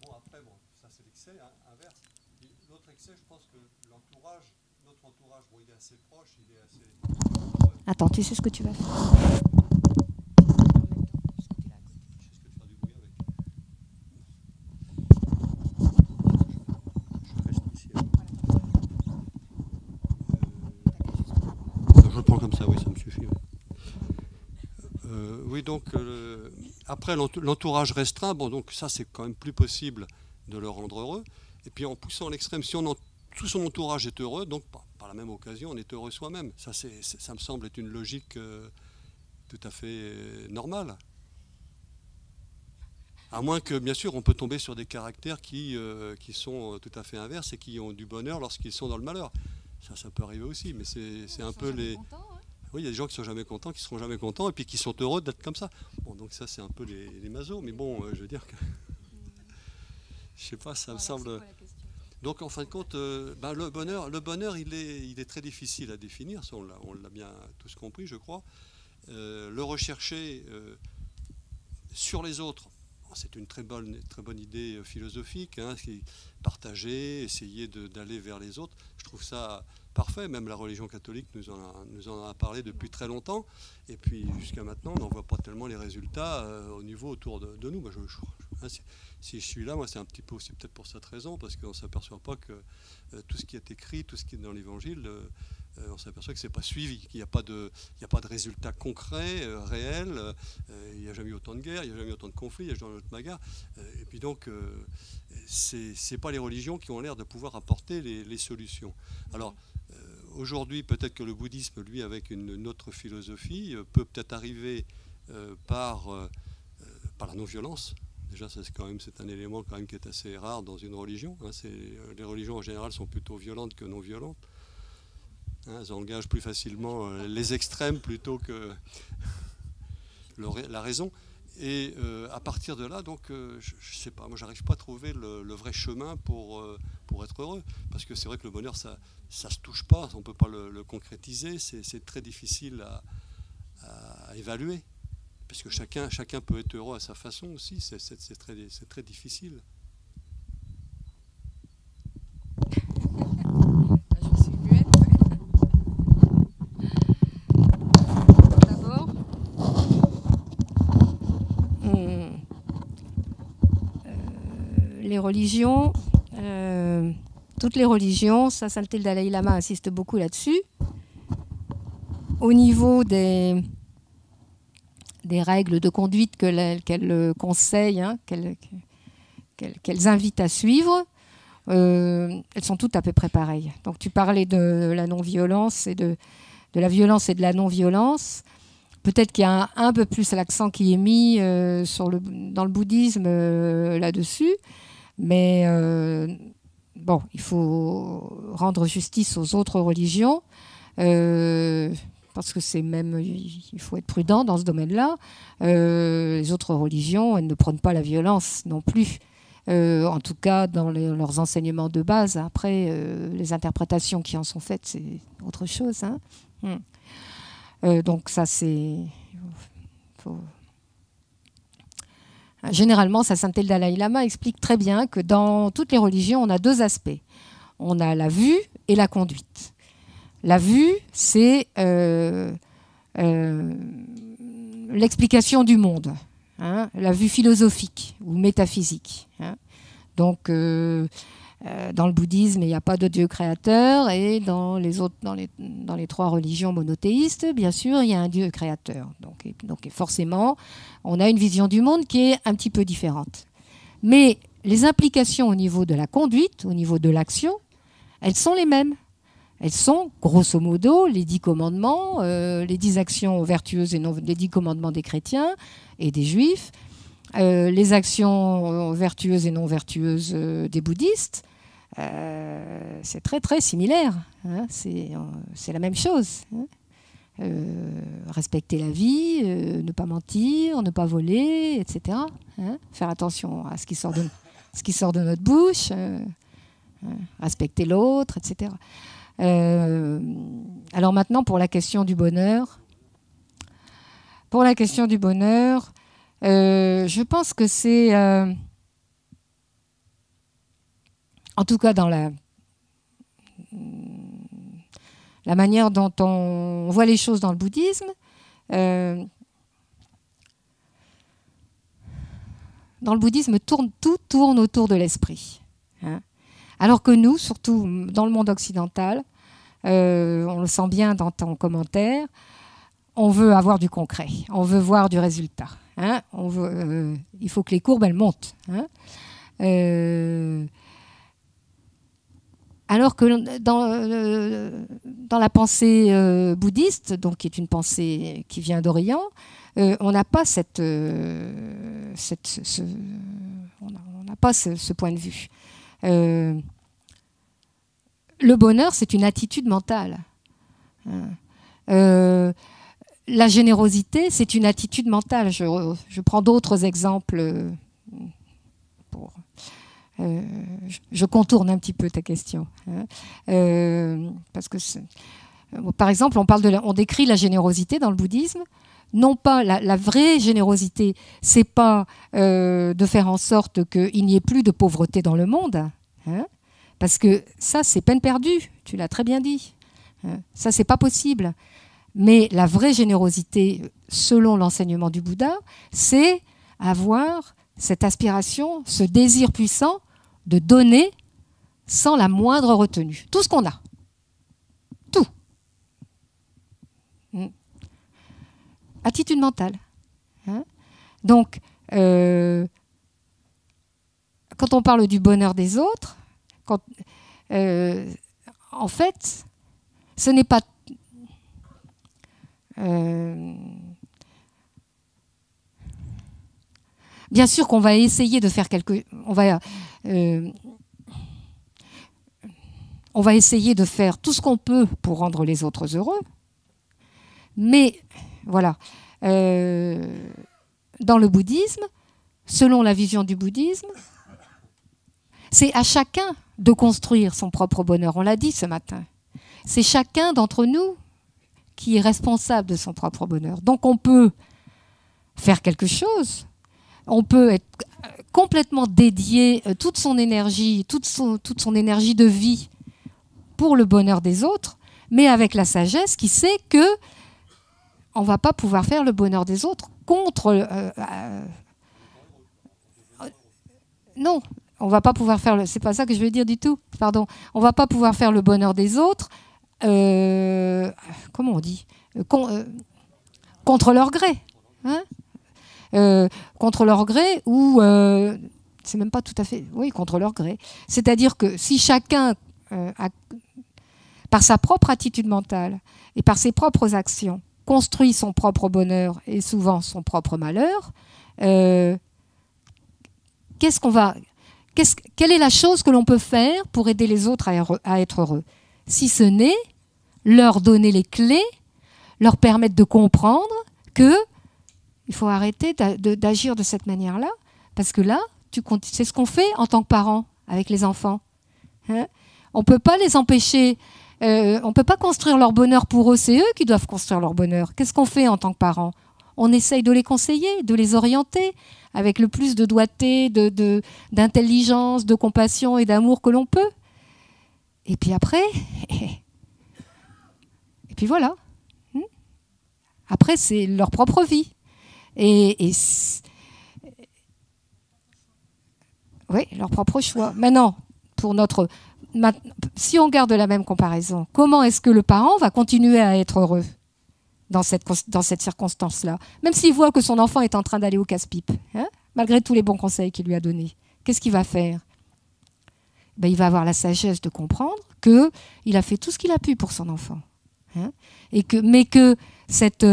bon, après, ça c'est l'excès inverse. L'autre excès, je pense que notre entourage, il est assez proche, il est assez... Attends, tu sais ce que tu vas faire. Je prends comme ça, oui, ça me suffit. Oui, donc après l'entourage restreint, bon, donc ça c'est quand même plus possible de le rendre heureux. Et puis en poussant à l'extrême, si tout son entourage est heureux, donc par la même occasion, on est heureux soi-même. Ça me semble être une logique tout à fait normale. À moins que, bien sûr, on peut tomber sur des caractères qui sont tout à fait inverses et qui ont du bonheur lorsqu'ils sont dans le malheur. Ça peut arriver aussi, mais c'est un peu les... Oui, il y a des gens qui sont jamais contents, qui seront jamais contents, et puis qui sont heureux d'être comme ça. Bon, donc ça, c'est un peu les masos, mais bon, je veux dire que... Je sais pas, ça me semble... Donc, en fin de compte, le bonheur, il est très difficile à définir, ça, on l'a bien tous compris, je crois. Le rechercher sur les autres, c'est une très bonne idée philosophique, hein, partager, essayer d'aller vers les autres. Je trouve ça parfait, même la religion catholique nous en a parlé depuis très longtemps, et puis jusqu'à maintenant, on n'en voit pas tellement les résultats au niveau autour de nous. Moi, si je suis là, moi, c'est un petit peu aussi peut-être pour cette raison, parce qu'on ne s'aperçoit pas que tout ce qui est écrit, tout ce qui est dans l'Évangile, on s'aperçoit que ce n'est pas suivi, qu'il n'y a pas de résultats concrets, réels. Il n'y a jamais eu autant de guerres, il n'y a jamais eu autant de conflits, il n'y a jamais eu autant de bagarres. Et puis donc, ce n'est pas les religions qui ont l'air de pouvoir apporter les solutions. Alors, aujourd'hui, peut-être que le bouddhisme, lui, avec une autre philosophie, peut peut-être arriver par la non-violence. Déjà, c'est un élément quand même qui est assez rare dans une religion. Hein. Les religions en général sont plutôt violentes que non violentes. Hein, elles engagent plus facilement les extrêmes plutôt que la raison. Et à partir de là, donc, je ne sais pas, moi, j'arrive pas à trouver le vrai chemin pour être heureux. Parce que c'est vrai que le bonheur, ça se touche pas, on peut pas le concrétiser, c'est très difficile à évaluer. Parce que chacun peut être heureux à sa façon aussi, c'est très difficile. Je suis muette. D'abord, les religions, toutes les religions, ça, Sainteté le Dalai Lama insiste beaucoup là-dessus. Au niveau des règles de conduite qu'elles conseillent, hein, qu'elles invitent à suivre, elles sont toutes à peu près pareilles. Donc tu parlais de la non-violence et de la violence et de la non-violence. Peut-être qu'il y a un peu plus l'accent qui est mis dans le bouddhisme là-dessus, mais bon, il faut rendre justice aux autres religions. Parce que il faut être prudent dans ce domaine-là. Les autres religions, elles ne prônent pas la violence non plus. En tout cas, dans leurs enseignements de base. Après, les interprétations qui en sont faites, c'est autre chose. Hein. Donc ça, c'est... Généralement, sa Sainteté le Dalai Lama explique très bien que dans toutes les religions, on a deux aspects. On a la vue et la conduite. La vue, c'est l'explication du monde, hein, la vue philosophique ou métaphysique. Hein. Donc, dans le bouddhisme, il n'y a pas de Dieu créateur, et dans les trois religions monothéistes, bien sûr, il y a un Dieu créateur. Donc forcément, on a une vision du monde qui est un petit peu différente. Mais les implications au niveau de la conduite, au niveau de l'action, elles sont les mêmes. Elles sont, grosso modo, les 10 commandements, les 10 actions vertueuses et non, les 10 commandements des chrétiens et des juifs, les actions vertueuses et non vertueuses des bouddhistes. C'est très très similaire. Hein, c'est la même chose. Hein. Respecter la vie, ne pas mentir, ne pas voler, etc. Hein, faire attention à ce qui sort de notre bouche, respecter l'autre, etc. Alors maintenant, pour la question du bonheur. Pour la question du bonheur, je pense que c'est, en tout cas dans la manière dont on voit les choses dans le bouddhisme, dans le bouddhisme, tout tourne autour de l'esprit. Hein. Alors que nous, surtout dans le monde occidental, on le sent bien dans ton commentaire, on veut avoir du concret, on veut voir du résultat. Hein, il faut que les courbes, elles montent. Hein. Alors que dans la pensée bouddhiste, donc qui est une pensée qui vient d'Orient, on n'a pas ce point de vue. Le bonheur, c'est une attitude mentale. La générosité, c'est une attitude mentale. Je prends d'autres exemples. Je contourne un petit peu ta question. Parce que, par exemple, on décrit la générosité dans le bouddhisme. Non pas la vraie générosité, c'est pas de faire en sorte qu'il n'y ait plus de pauvreté dans le monde. Hein, parce que ça, c'est peine perdue, tu l'as très bien dit. Ça, c'est pas possible. Mais la vraie générosité, selon l'enseignement du Bouddha, c'est avoir cette aspiration, ce désir puissant de donner sans la moindre retenue. Tout ce qu'on a. Tout. Attitude mentale. Hein? Donc, quand on parle du bonheur des autres, en fait, ce n'est pas... bien sûr qu'on va essayer de faire on va essayer de faire tout ce qu'on peut pour rendre les autres heureux, mais voilà, dans le bouddhisme, selon la vision du bouddhisme, c'est à chacun de construire son propre bonheur. On l'a dit ce matin. C'est chacun d'entre nous qui est responsable de son propre bonheur. Donc on peut faire quelque chose, on peut être complètement dédié toute son énergie, toute son énergie de vie pour le bonheur des autres, mais avec la sagesse qui sait que on ne va pas pouvoir faire le bonheur des autres contre... non, on ne va pas pouvoir faire... C'est pas ça que je veux dire du tout, pardon. On ne va pas pouvoir faire le bonheur des autres, comment on dit contre leur gré. Hein, contre leur gré ou... c'est même pas tout à fait... Oui, contre leur gré. C'est-à-dire que si chacun, par sa propre attitude mentale et par ses propres actions, construit son propre bonheur et souvent son propre malheur, quelle est la chose que l'on peut faire pour aider les autres à être heureux, si ce n'est leur donner les clés, leur permettre de comprendre que il faut arrêter d'agir de cette manière-là, parce que là, c'est ce qu'on fait en tant que parents avec les enfants. Hein, on ne peut pas les empêcher. On ne peut pas construire leur bonheur pour eux, c'est eux qui doivent construire leur bonheur. Qu'est-ce qu'on fait en tant que parents? On essaye de les conseiller, de les orienter avec le plus de doigté, d'intelligence, de compassion et d'amour que l'on peut. Et puis après, et puis voilà. Après, c'est leur propre vie. Oui, leur propre choix. Maintenant, si on garde la même comparaison, comment est-ce que le parent va continuer à être heureux dans cette circonstance-là, même s'il voit que son enfant est en train d'aller au casse-pipe, hein, malgré tous les bons conseils qu'il lui a donnés? Qu'est-ce qu'il va faire? Il va avoir la sagesse de comprendre qu'il a fait tout ce qu'il a pu pour son enfant. Hein, mais que cette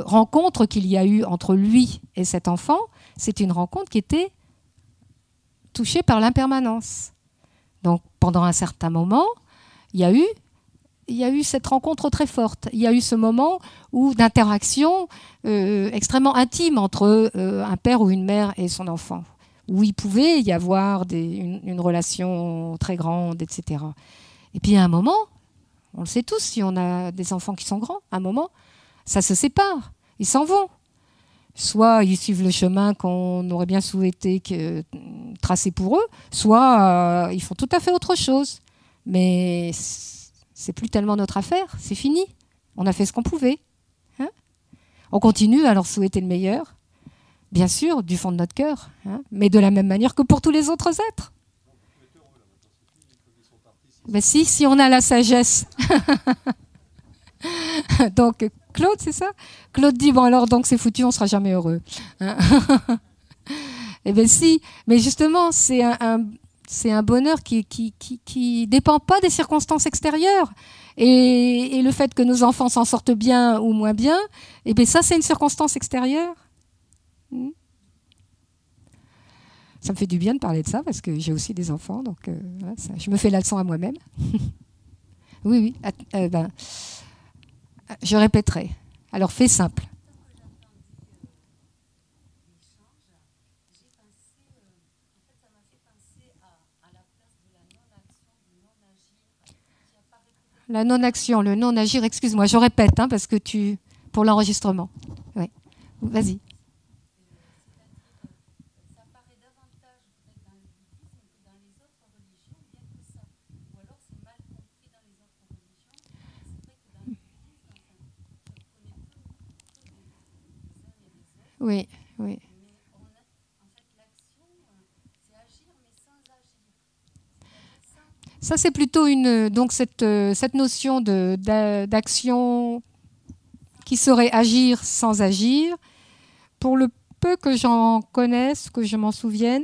rencontre qu'il y a eu entre lui et cet enfant, c'est une rencontre qui était touchée par l'impermanence. Donc, pendant un certain moment, il y a eu cette rencontre très forte. Il y a eu ce moment d'interaction extrêmement intime entre un père ou une mère et son enfant, où il pouvait y avoir une relation très grande, etc. Et puis, à un moment, on le sait tous, si on a des enfants qui sont grands, à un moment, ça se sépare. Ils s'en vont. Soit ils suivent le chemin qu'on aurait bien souhaité tracer pour eux, soit ils font tout à fait autre chose. Mais c'est plus tellement notre affaire, c'est fini. On a fait ce qu'on pouvait. Hein, on continue à leur souhaiter le meilleur, bien sûr, du fond de notre cœur, hein, mais de la même manière que pour tous les autres êtres. Ben si on a la sagesse. Donc, Claude, c'est ça? Claude dit, bon alors, donc c'est foutu, on ne sera jamais heureux. Hein. Eh bien si, mais justement, c'est un bonheur qui dépend pas des circonstances extérieures. Et le fait que nos enfants s'en sortent bien ou moins bien, eh bien ça, c'est une circonstance extérieure. Ça me fait du bien de parler de ça, parce que j'ai aussi des enfants, donc voilà, je me fais la leçon à moi-même. Oui. Je répéterai. Alors, fais simple. La non-action, le non-agir, excuse-moi, je répète, hein, parce que pour l'enregistrement. Oui. Vas-y. Oui. Ça, c'est plutôt donc cette notion d'action qui serait agir sans agir. Pour le peu que j'en connaisse, que je m'en souvienne,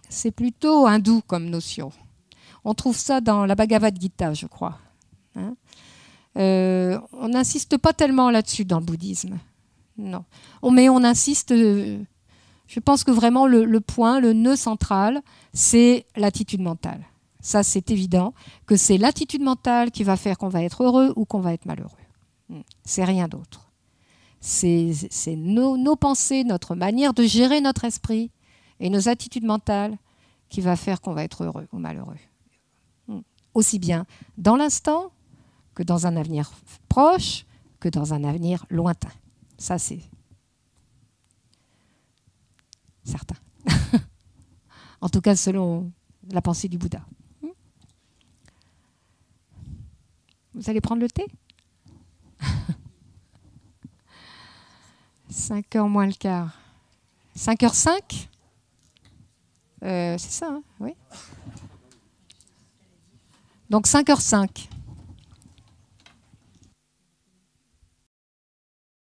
c'est plutôt hindou comme notion. On trouve ça dans la Bhagavad Gita, je crois. Hein, on n'insiste pas tellement là-dessus dans le bouddhisme. Non. Mais on insiste, je pense que vraiment le point, le nœud central, c'est l'attitude mentale. Ça, c'est évident que c'est l'attitude mentale qui va faire qu'on va être heureux ou qu'on va être malheureux. C'est rien d'autre. C'est nos pensées, notre manière de gérer notre esprit et nos attitudes mentales qui va faire qu'on va être heureux ou malheureux. Aussi bien dans l'instant que dans un avenir proche, que dans un avenir lointain. Ça, c'est certain. En tout cas, selon la pensée du Bouddha. Vous allez prendre le thé ? 5h moins le quart. 5h05 ? C'est ça, hein ? Oui. Donc 5h05.